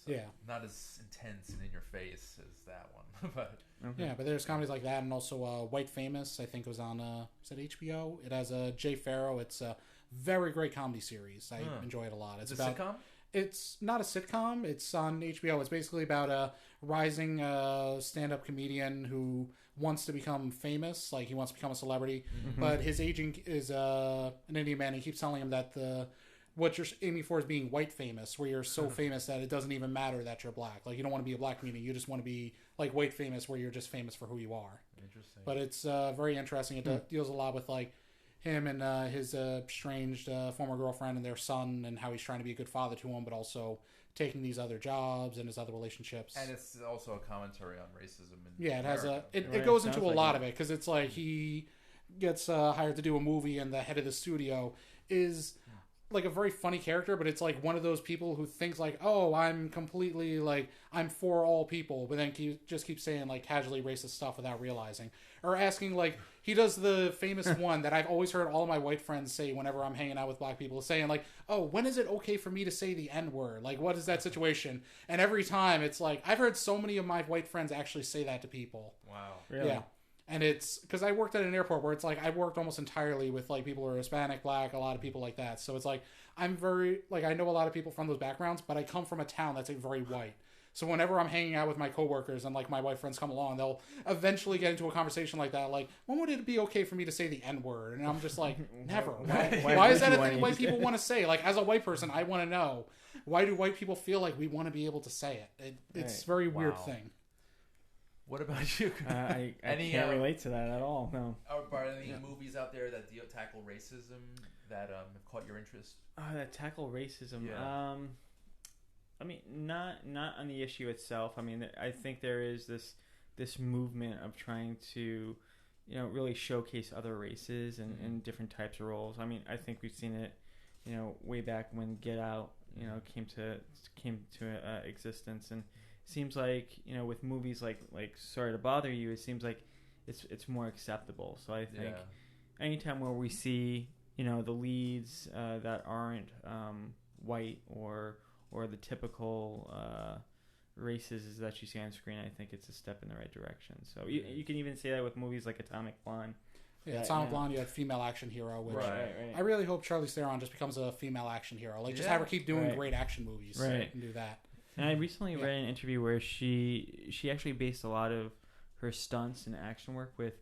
So yeah. Not as intense and in your face as that one. But yeah, but there's comedies like that, and also White Famous, I think was on is it HBO? It has Jay Farrow. It's a very great comedy series. I enjoy it a lot. It's about sitcom? It's not a sitcom. It's on HBO. It's basically about a rising stand-up comedian who wants to become famous. Like, he wants to become a celebrity. But his agent is an Indian man. He keeps telling him that what you're aiming for is being white famous, where you're so famous that it doesn't even matter that you're black. Like, you don't want to be a black comedian. You just want to be, like, white famous, where you're just famous for who you are. Interesting. But it's very interesting. It deals a lot with, like, him and his estranged former girlfriend and their son, and how he's trying to be a good father to him, but also taking these other jobs and his other relationships. And it's also a commentary on racism. It has it goes into a lot of it, because it's like he gets hired to do a movie, and the head of the studio is like a very funny character, but it's like one of those people who thinks like, oh, I'm completely like, I'm for all people, but then just keeps saying like casually racist stuff without realizing, or asking like, he does the famous one that I've always heard all of my white friends say whenever I'm hanging out with black people, saying like, oh, when is it okay for me to say the N-word? Like, what is that situation? And every time it's like, I've heard so many of my white friends actually say that to people. Wow. Really? Yeah. And it's because I worked at an airport where it's like I worked almost entirely with like people who are Hispanic, black, a lot of people like that. So it's like I'm very like I know a lot of people from those backgrounds, but I come from a town that's very white. So whenever I'm hanging out with my coworkers and like my white friends come along, they'll eventually get into a conversation like that. Like, when would it be okay for me to say the N-word? And I'm just like, never. Why is that a thing white people want to say? Like, as a white person, I want to know, why do white people feel like we want to be able to say it? It's a very weird thing. What about you? I can't relate to that at all. No. Are there any movies out there that tackle racism that have caught your interest? That tackle racism. Yeah. I mean, not on the issue itself. I mean, I think there is this movement of trying to, you know, really showcase other races and different types of roles. I mean, I think we've seen it, you know, way back when Get Out, you know, came to existence, and seems like, you know, with movies like Sorry to Bother You, it seems like it's more acceptable. So I think anytime where we see, you know, the leads that aren't white or the typical races that you see on screen, I think it's a step in the right direction. So you can even say that with movies like Atomic Blonde. Yeah, Atomic Blonde, you had female action hero, which I really hope Charlize Theron just becomes a female action hero. Like, just have her keep doing great action movies and do that. And I recently read an interview where she actually based a lot of her stunts and action work with,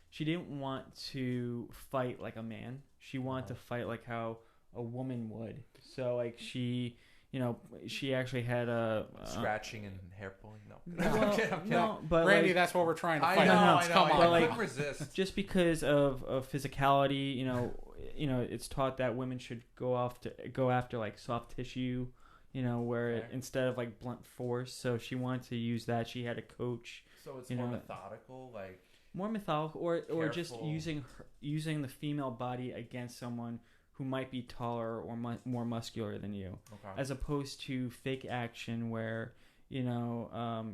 she didn't want to fight like a man. She wanted to fight like how a woman would. So like she actually had a scratching and hair pulling. No, but Randy, like, that's what we're trying to fight. I know. Come on, I like, couldn't resist. Just because of physicality, you know, it's taught that women should go after like soft tissue, where instead of like blunt force. So she wanted to use that. She had a coach. So it's more methodical, like more methodical, or just using the female body against someone who might be taller or more muscular than you, as opposed to fake action where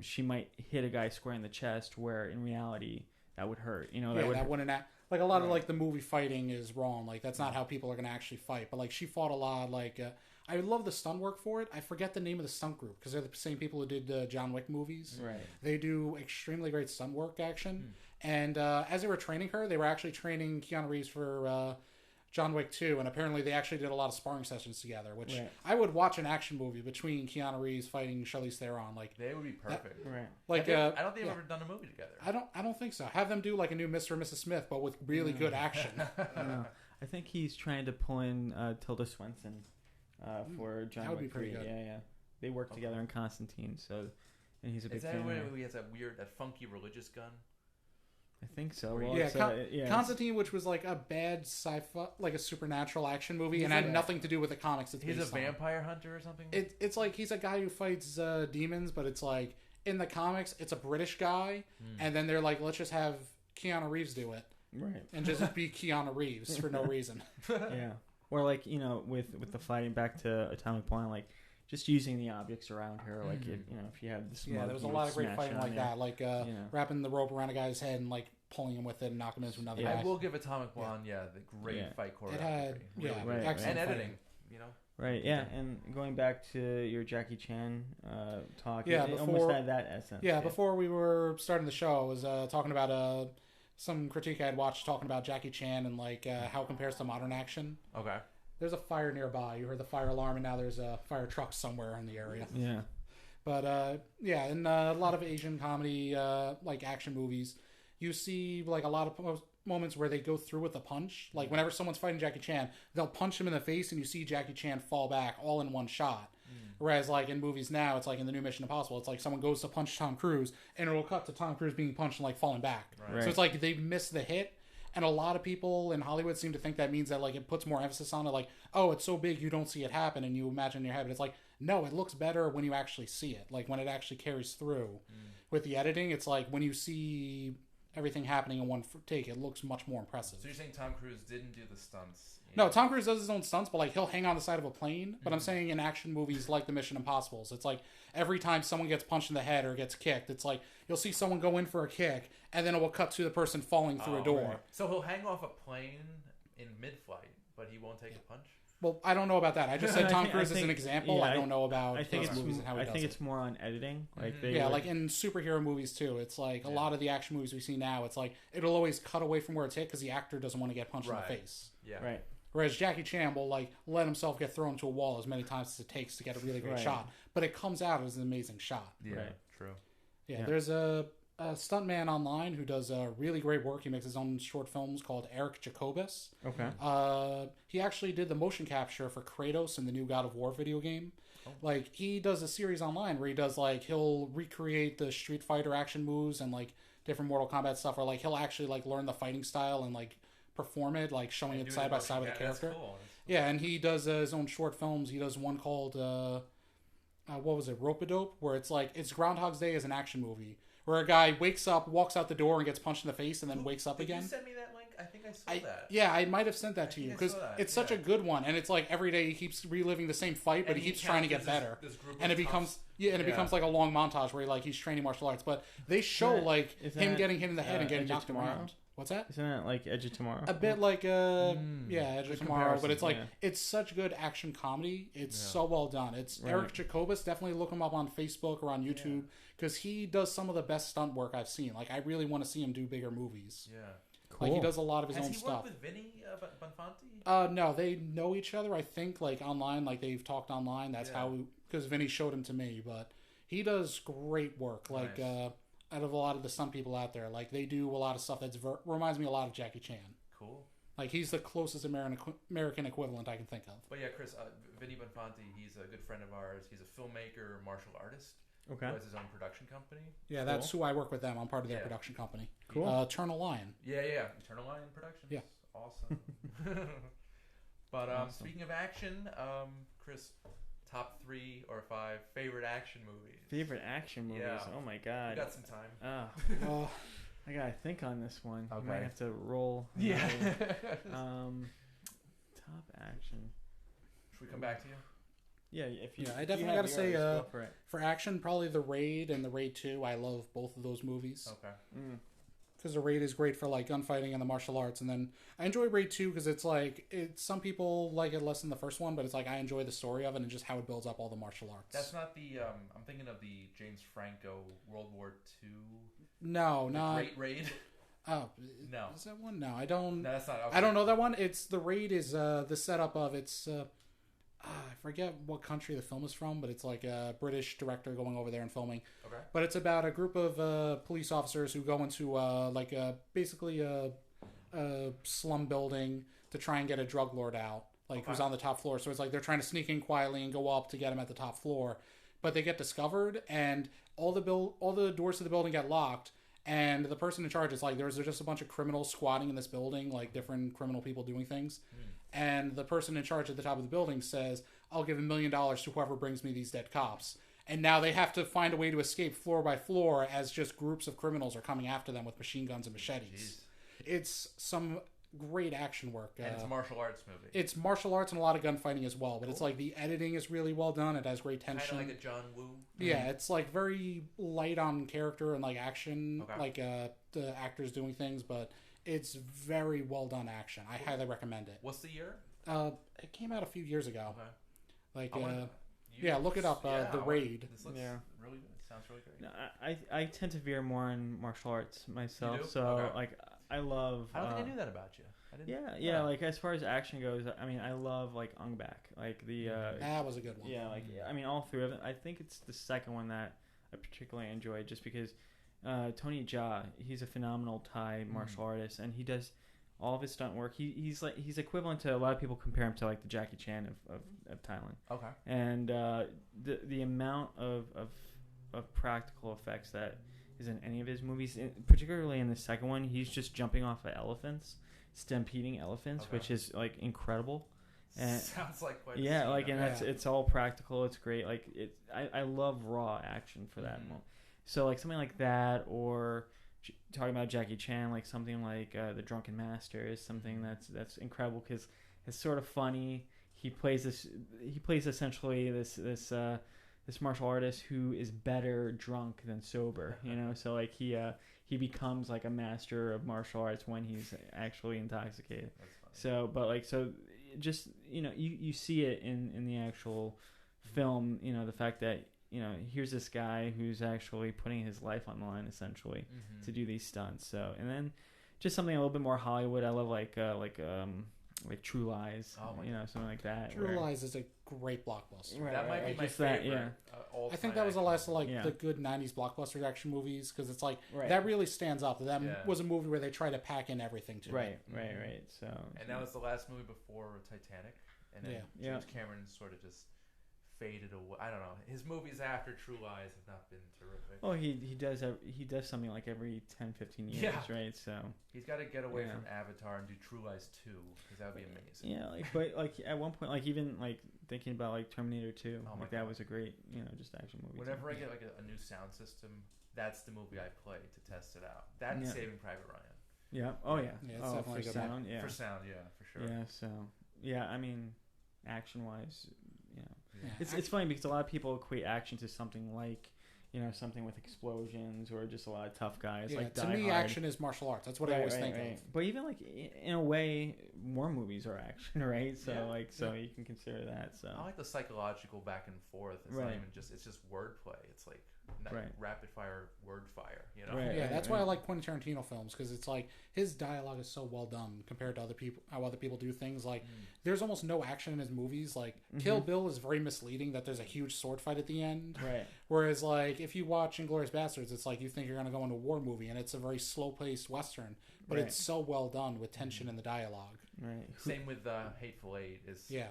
she might hit a guy square in the chest, where in reality that would hurt. That wouldn't act. Like a lot of like the movie fighting is wrong. Like that's not how people are going to actually fight. But like she fought a lot. Like I love the stunt work for it. I forget the name of the stunt group because they're the same people who did the John Wick movies. Right. They do extremely great stunt work action. And as they were training her, they were actually training Keanu Reeves for John Wick 2, and apparently they actually did a lot of sparring sessions together, which I would watch an action movie between Keanu Reeves fighting Charlize Theron. Like they would be perfect. Like I don't think they've ever done a movie together. I don't think so. Have them do like a new Mr. and Mrs. Smith, but with really good action. I think he's trying to pull in Tilda Swinton for John Wick 3. Yeah. They worked together in Constantine, and he's a big fan. Is that where he has that funky religious gun? I think so. Constantine, which was like a bad sci-fi, like a supernatural action movie, and had nothing to do with the comics. He's a vampire hunter or something? It's like he's a guy who fights demons, but it's like in the comics, it's a British guy, and then they're like, let's just have Keanu Reeves do it. Right. And just be Keanu Reeves for no reason. Yeah. Or like, with the fighting back to Atomic Blonde, like just using the objects around her, like if you have this. Yeah, there was a lot of great fighting like that, like wrapping the rope around a guy's head and like pulling him with it and knocking him into another guy. I will give Atomic Blonde, the great fight choreography. It had, and editing, Right, yeah, and going back to your Jackie Chan talk, it almost had that essence. Yeah, before we were starting the show, I was talking about some critique I had watched talking about Jackie Chan and like how it compares to modern action. Okay. There's a fire nearby. You heard the fire alarm, and now there's a fire truck somewhere in the area. Yeah. But in a lot of Asian comedy, like action movies, you see like a lot of moments where they go through with a punch. Like whenever someone's fighting Jackie Chan, they'll punch him in the face, and you see Jackie Chan fall back all in one shot. Whereas like in movies now, it's like in the new Mission Impossible, it's like someone goes to punch Tom Cruise, and it'll cut to Tom Cruise being punched and like falling back. Right. So it's like they miss the hit. And a lot of people in Hollywood seem to think that means that like it puts more emphasis on it, like, oh, it's so big you don't see it happen and you imagine in your head. But it's like, no, it looks better when you actually see it. Like when it actually carries through. With the editing, it's like when you see everything happening in one take, it looks much more impressive. So you're saying Tom Cruise didn't do the stunts? No, Tom Cruise does his own stunts, but like he'll hang on the side of a plane. But I'm saying in action movies like the Mission Impossibles, it's like every time someone gets punched in the head or gets kicked, it's like you'll see someone go in for a kick, and then it will cut to the person falling through a door. Right. So he'll hang off a plane in mid-flight, but he won't take a punch? Well, I don't know about that. I just said Tom Cruise as an example. Yeah, I don't know about movies and how he does it. I think it's more on editing. Like like in superhero movies too. It's like a lot of the action movies we see now, it's like it'll always cut away from where it's hit because the actor doesn't want to get punched in the face. Yeah. Right. Whereas Jackie Chan will like let himself get thrown to a wall as many times as it takes to get a really great shot, but it comes out as an amazing shot. Yeah, true. Yeah, there's a stuntman online who does really great work. He makes his own short films called Eric Jacobus. Okay. He actually did the motion capture for Kratos in the new God of War video game. Like he does a series online where he does like he'll recreate the Street Fighter action moves and like different Mortal Kombat stuff, or like he'll actually like learn the fighting style and like perform it, like showing it side by side with the character. That's cool. Yeah, and he does his own short films. He does one called what was it, Rope-a-Dope, where it's like it's Groundhog's Day as an action movie, where a guy wakes up, walks out the door, and gets punched in the face, and then wakes up again. Did you send me that link? I think I saw that. Yeah, I might have sent that to you because it's such a good one, and it's like every day he keeps reliving the same fight, but he keeps trying to get better, and it becomes becomes like a long montage where he's training martial arts, but they show like him getting hit in the head and getting knocked around. What's that? Isn't that like Edge of Tomorrow? A bit like Edge of Tomorrow, but it's like it's such good action comedy. It's so well done. It's Eric Jacobus. Definitely look him up on Facebook or on YouTube because he does some of the best stunt work I've seen. Like I really want to see him do bigger movies. Yeah, cool. Like he does a lot of his own stuff. Has he worked with Vinny Bonfanti? No, they know each other. I think like online, like they've talked online. That's how because Vinny showed him to me, but he does great work. Like. Nice. Out of a lot of the stunt people out there, like they do a lot of stuff that's reminds me a lot of Jackie Chan. Cool. Like he's the closest American equivalent I can think of. But yeah, Chris, Vinny Bonfanti, he's a good friend of ours. He's a filmmaker, martial artist. Okay. Who has his own production company. Yeah, that's who I work with them. I'm part of their production company. Cool. Eternal Lion. Yeah. Eternal Lion Productions. Yeah. Awesome. But Awesome. speaking of action, Chris, top 3 or 5 favorite action movies. Favorite action movies? Yeah. Oh my We god. got some time. Oh, I gotta think on this one. Okay. You might have to roll. Yeah. Top action. Should we come back to you? Yeah, if you. Yeah, I if definitely you have gotta say, yours, go for it. For action, probably The Raid and The Raid 2. I love both of those movies. Okay. Because The Raid is great for like gunfighting and the martial arts, and then I enjoy Raid 2 because it's like some people like it less than the first one, but it's like I enjoy the story of it and just how it builds up all the martial arts. That's not the. I'm thinking of the James Franco World War II. No, The not Great Raid. Oh, No. Is that one? No, I don't. No, that's not. Okay. I don't know that one. It's The Raid is the setup of it's. I forget what country the film is from, but it's like a British director going over there and filming. Okay. But it's about a group of police officers who go into basically a slum building to try and get a drug lord out, who's on the top floor. So it's like they're trying to sneak in quietly and go up to get him at the top floor, but they get discovered and all the doors to the building get locked. And the person in charge is like, there's just a bunch of criminals squatting in this building, like different criminal people doing things. And the person in charge at the top of the building says, I'll give $1 million to whoever brings me these dead cops. And now they have to find a way to escape floor by floor as just groups of criminals are coming after them with machine guns and machetes. Jeez. It's some great action work. And it's a martial arts movie. It's martial arts and a lot of gunfighting as well. But it's like the editing is really well done. It has great tension. Kind of like a John Woo. Yeah, it's like very light on character and like action, Okay. The actors doing things, but it's very well done action. I highly recommend it. What's the year? It came out a few years ago. Okay. Look it up. The Raid. This looks really good. Sounds really great. No, I tend to veer more on martial arts myself. You do? So Okay. I love. I don't think I knew that about you. I didn't. Yeah. Like as far as action goes, I mean, I love like Ong Bak, like the. That was a good one. Yeah, I mean, all three of them. I think it's the second one that I particularly enjoyed, just because Tony Jaa, he's a phenomenal Thai martial artist, and he does all of his stunt work. He's equivalent to a lot of people compare him to like the Jackie Chan of Thailand. Okay. And the amount of practical effects that is in any of his movies, particularly in the second one, he's just jumping off of elephants, stampeding elephants, which is like incredible. And sounds like quite yeah, a scene. like, and that's it's all practical. It's great. Like I love raw action for that moment. So like something like that, or talking about Jackie Chan, like something like The Drunken Master is something that's incredible because it's sort of funny. He plays essentially this martial artist who is better drunk than sober, you know. So like he becomes like a master of martial arts when he's actually intoxicated. So just, you know, you see it in the actual film, you know, the fact that, you know, here's this guy who's actually putting his life on the line essentially to do these stunts. So, and then just something a little bit more Hollywood. I love like True Lies, you know, something like that. True Lies is a great blockbuster. That might be my favorite. favorite. I think that was the last of the good '90s blockbuster action movies, because it's like that really stands up. That was a movie where they try to pack in everything to it. Right. So, and that was the last movie before Titanic, and then James Cameron sort of just faded away. I don't know. His movies after True Lies have not been terrific. Oh, he does something like every 10-15 years, right? So he's got to get away from Avatar and do True Lies 2, because that would be amazing. Yeah, but at one point, even thinking about Terminator 2, that was a great, you know, just action movie. Whenever I get a new sound system, that's the movie I play to test it out. That's Saving Private Ryan. Yeah. Oh yeah. It's definitely for sound. Yeah. For sound, for sure. Yeah. So I mean, action wise, it's funny because a lot of people equate action to something like, you know, something with explosions or just a lot of tough guys. Like to me, action is martial arts. That's what I always think of. But even in a way, war movies are action, right? So you can consider that. So I like the psychological back and forth. It's not even just wordplay. It's like rapid fire word fire. You know. That's why I like Quentin Tarantino films, because it's like his dialogue is so well done compared to how other people do things. Like there's almost no action in his movies. Like Kill Bill is very misleading that there's a huge sword fight at the end. Right. Whereas like if you watch Inglourious Basterds, it's like you think you're going to go into a war movie, and it's a very slow paced western, but it's so well done with tension in the dialogue. Right. Same with Hateful Eight.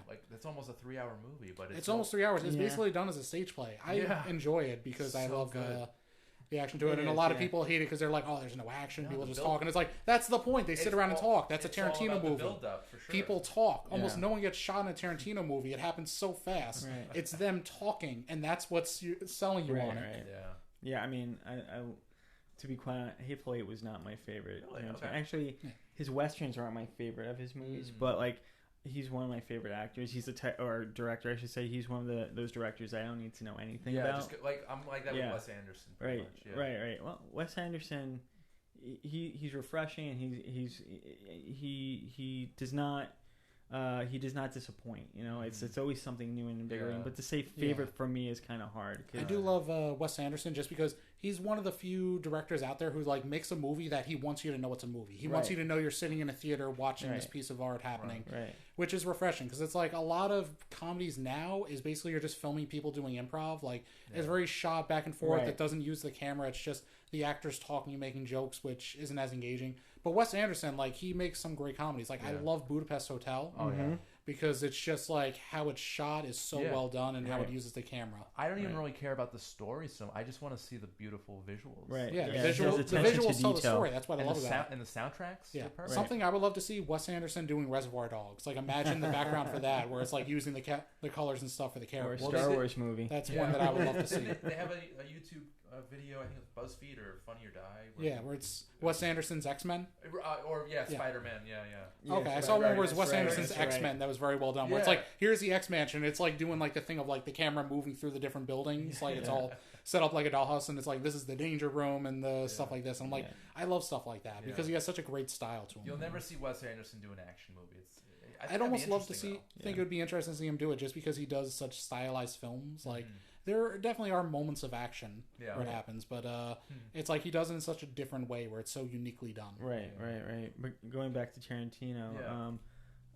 Like that's almost a 3-hour movie, but it's almost 3 hours. It's basically done as a stage play. I enjoy it because I love the action to it. And a lot of people hate it because they're like, oh, there's no action. People just talk. And it's like, that's the point. They sit around and talk. That's a Tarantino movie. Build-up, for sure. People talk. Almost no one gets shot in a Tarantino movie. It happens so fast. Right. It's them talking, and that's what's selling you on it. Right. Yeah, I mean, I to be quite honest, Hateful Eight was not my favorite. Really? Okay. Actually, his westerns aren't my favorite of his movies, but like, he's one of my favorite actors. He's or director, I should say. He's one of those directors I don't need to know anything about. Just, like I'm like that with Wes Anderson. Right, much, right. Well, Wes Anderson, he's refreshing, and he does not disappoint. You know, it's always something new and invigorating. But to say favorite for me is kind of hard. I do love Wes Anderson just because he's one of the few directors out there who like makes a movie that he wants you to know it's a movie. He wants you to know you're sitting in a theater watching this piece of art happening, which is refreshing because it's like a lot of comedies now is basically you're just filming people doing improv. Like it's very shot back and forth. It doesn't use the camera. It's just the actors talking and making jokes, which isn't as engaging. But Wes Anderson, like, he makes some great comedies. Like, I love Budapest Hotel. Oh, yeah. Because it's just, like, how it's shot is so well done and how it uses the camera. I don't even really care about the story, so I just want to see the beautiful visuals. Right. Yeah, the visuals tell the story. That's what I love about it. And the soundtracks? Yeah. Something I would love to see Wes Anderson doing Reservoir Dogs. Like, imagine the background for that, where it's, like, using the colors and stuff for the characters. Or a Star Wars movie. That's one that I would love to see. They have a YouTube video, I think it's BuzzFeed or Funny or Die. Where it's Wes Anderson's X-Men. Spider-Man, Okay, I saw one where it's Wes Anderson's X-Men that was very well done. Where it's like, here's the X-Mansion. It's like doing like the thing of like the camera moving through the different buildings. Like it's all set up like a dollhouse, and it's like, this is the danger room and the stuff like this. And I'm like, I love stuff like that because he has such a great style to him. You'll never see Wes Anderson do an action movie. I'd almost love to think it would be interesting to see him do it just because he does such stylized films. Like, there definitely are moments of action where it happens, but it's like he does it in such a different way where it's so uniquely done. Right. But going back to Tarantino,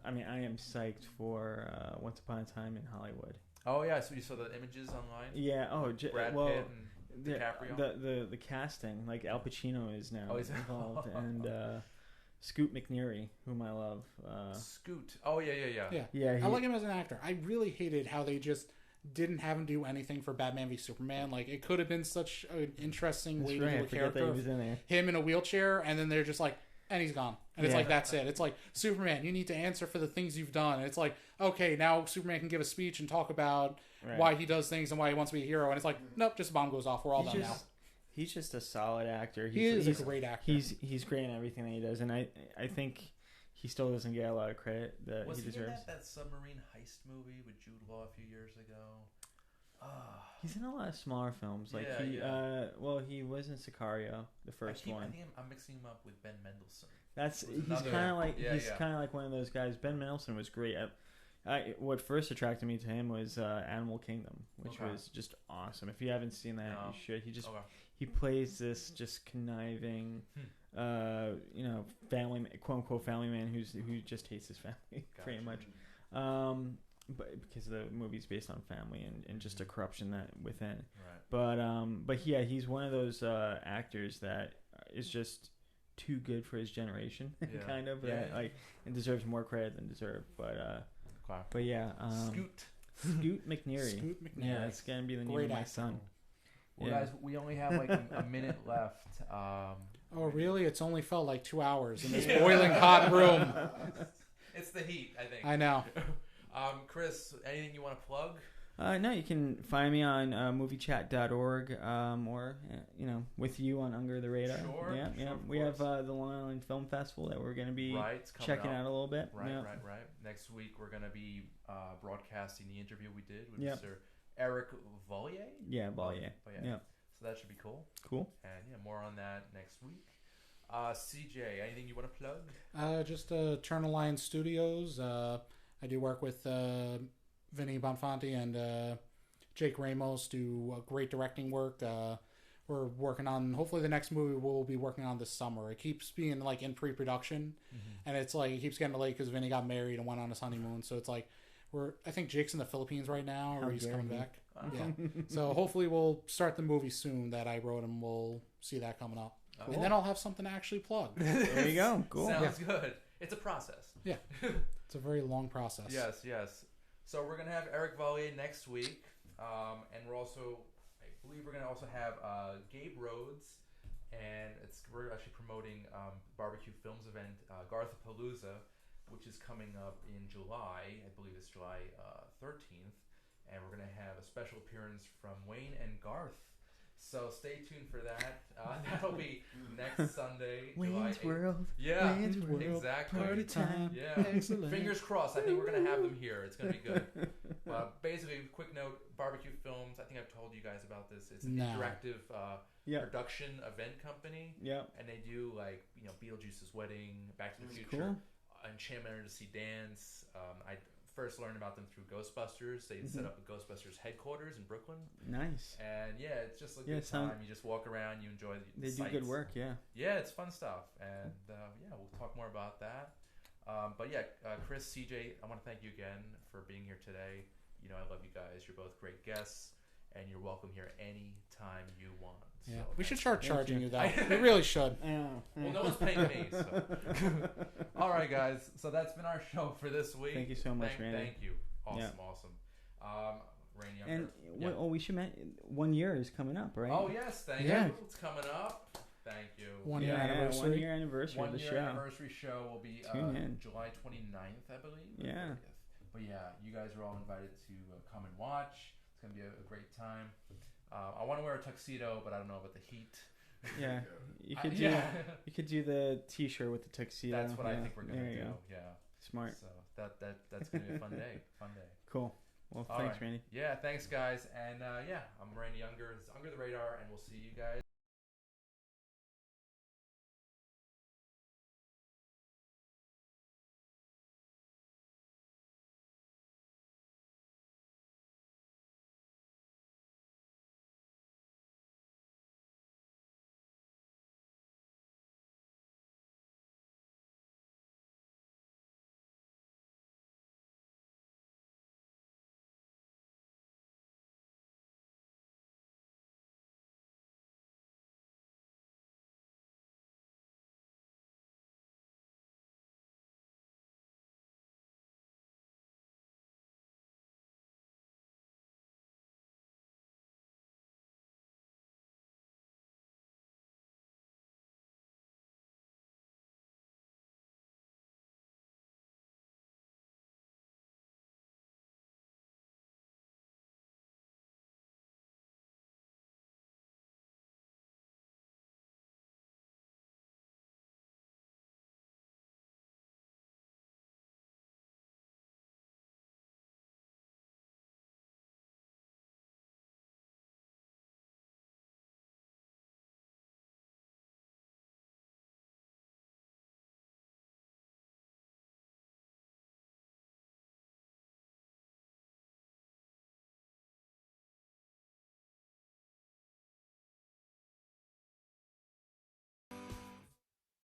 I mean, I am psyched for Once Upon a Time in Hollywood. Oh yeah, so you saw the images online? Yeah. Oh, Brad Pitt and DiCaprio. The casting, like Al Pacino is now involved, and Scoot McNairy, whom I love. Scoot. Oh yeah. I like him as an actor. I really hated how they just didn't have him do anything for Batman v Superman. Like, it could have been such an interesting way to do a character of him in a wheelchair, and then they're just like, and he's gone. And it's like, that's it. It's like, Superman, you need to answer for the things you've done. And it's like, okay, now Superman can give a speech and talk about why he does things and why he wants to be a hero. And it's like, nope, just a bomb goes off. We're all done now. He's just a solid actor. He's a great actor. He's great in everything that he does. And I think he still doesn't get a lot of credit that he deserves. Was he in that submarine heist movie with Jude Law a few years ago? He's in a lot of smaller films. Like he was in Sicario, the first one. I think I'm mixing him up with Ben Mendelsohn. He's kind of like one of those guys. Ben Mendelsohn was great. What first attracted me to him was Animal Kingdom, which was just awesome. If you haven't seen that, you should. He plays this just conniving, family, quote unquote family man who just hates his family pretty much. But because the movie's based on family and just a corruption that within. Right. But yeah, he's one of those actors that is just too good for his generation, kind of. And deserves more credit than deserved. But yeah, Scoot McNairy. Scoot McNairy. Yeah, it's gonna be the name of my son. Well, guys, we only have like a minute left. Oh, really? It's only felt like 2 hours in this boiling hot room. It's the heat, I think. I know. Chris, anything you want to plug? No, you can find me on moviechat.org or with you on Under the Radar. Sure. Yeah. We have the Long Island Film Festival that we're going to be checking out a little bit. Right. Next week we're going to be broadcasting the interview we did with Mr. Eric Vallier. Yeah, Vallier. Yeah. So that should be cool. And more on that next week. CJ, anything you want to plug? Just Eternal Lion Studios. I do work with Vinny Bonfanti and Jake Ramos, do great directing work. We're working on, hopefully the next movie we'll be working on this summer. It keeps being like in pre-production, and it's like it keeps getting late because Vinny got married and went on his honeymoon. So it's like I think Jake's in the Philippines right now, or he's coming back. Yeah. So hopefully we'll start the movie soon that I wrote, and we'll see that coming up. Cool. And then I'll have something to actually plug. There you go. Cool. Sounds good. It's a process. Yeah. It's a very long process. Yes. So we're going to have Eric Vallier next week. And we're also, believe we're going to also have Gabe Rhodes, and we're actually promoting barbecue films event Garthapalooza, which is coming up in July. I believe it's July 13th, and we're going to have a special appearance from Wayne and Garth. So stay tuned for that. That'll be next Sunday, Wayne's July 8th. World. Yeah, Wayne's World. exactly. Party time. Yeah, Excellent. fingers crossed. I think we're gonna have them here. It's gonna be good. Basically, quick note: barbecue films. I think I've told you guys about this. It's an interactive production event company. Yeah, and they do like Beetlejuice's Wedding, Back to the Future, cool. Enchantment to See Dance. I first learned about them through Ghostbusters. They set up a Ghostbusters headquarters in Brooklyn. Nice. And it's just a good time. You just walk around, you enjoy the They sights. do good work, yeah. Yeah, it's fun stuff. And we'll talk more about that. Chris, CJ, I want to thank you again for being here today. I love you guys. You're both great guests, and you're welcome here anytime you want. Yeah, so, we should start charging you that. We really should. Well, no one's paying me. So. All right, guys. So that's been our show for this week. Thank you so much, Randy. Thank you. Awesome. Randy, we should mention 1 year is coming up, right? Oh yes, thank you. It's coming up. Thank you. 1 year anniversary. 1 year anniversary of the show. 1 year anniversary show will be July 29th, I believe. Yeah. 30th. But you guys are all invited to come and watch. It's gonna be a great time. I want to wear a tuxedo, but I don't know about the heat. Yeah, you could do the T-shirt with the tuxedo. That's what I think we're gonna do. Yeah, smart. So that's gonna be a fun day. Cool. Well, thanks, Randy. Yeah, thanks, guys. And I'm Randy Unger. It's Under the Radar, and we'll see you guys.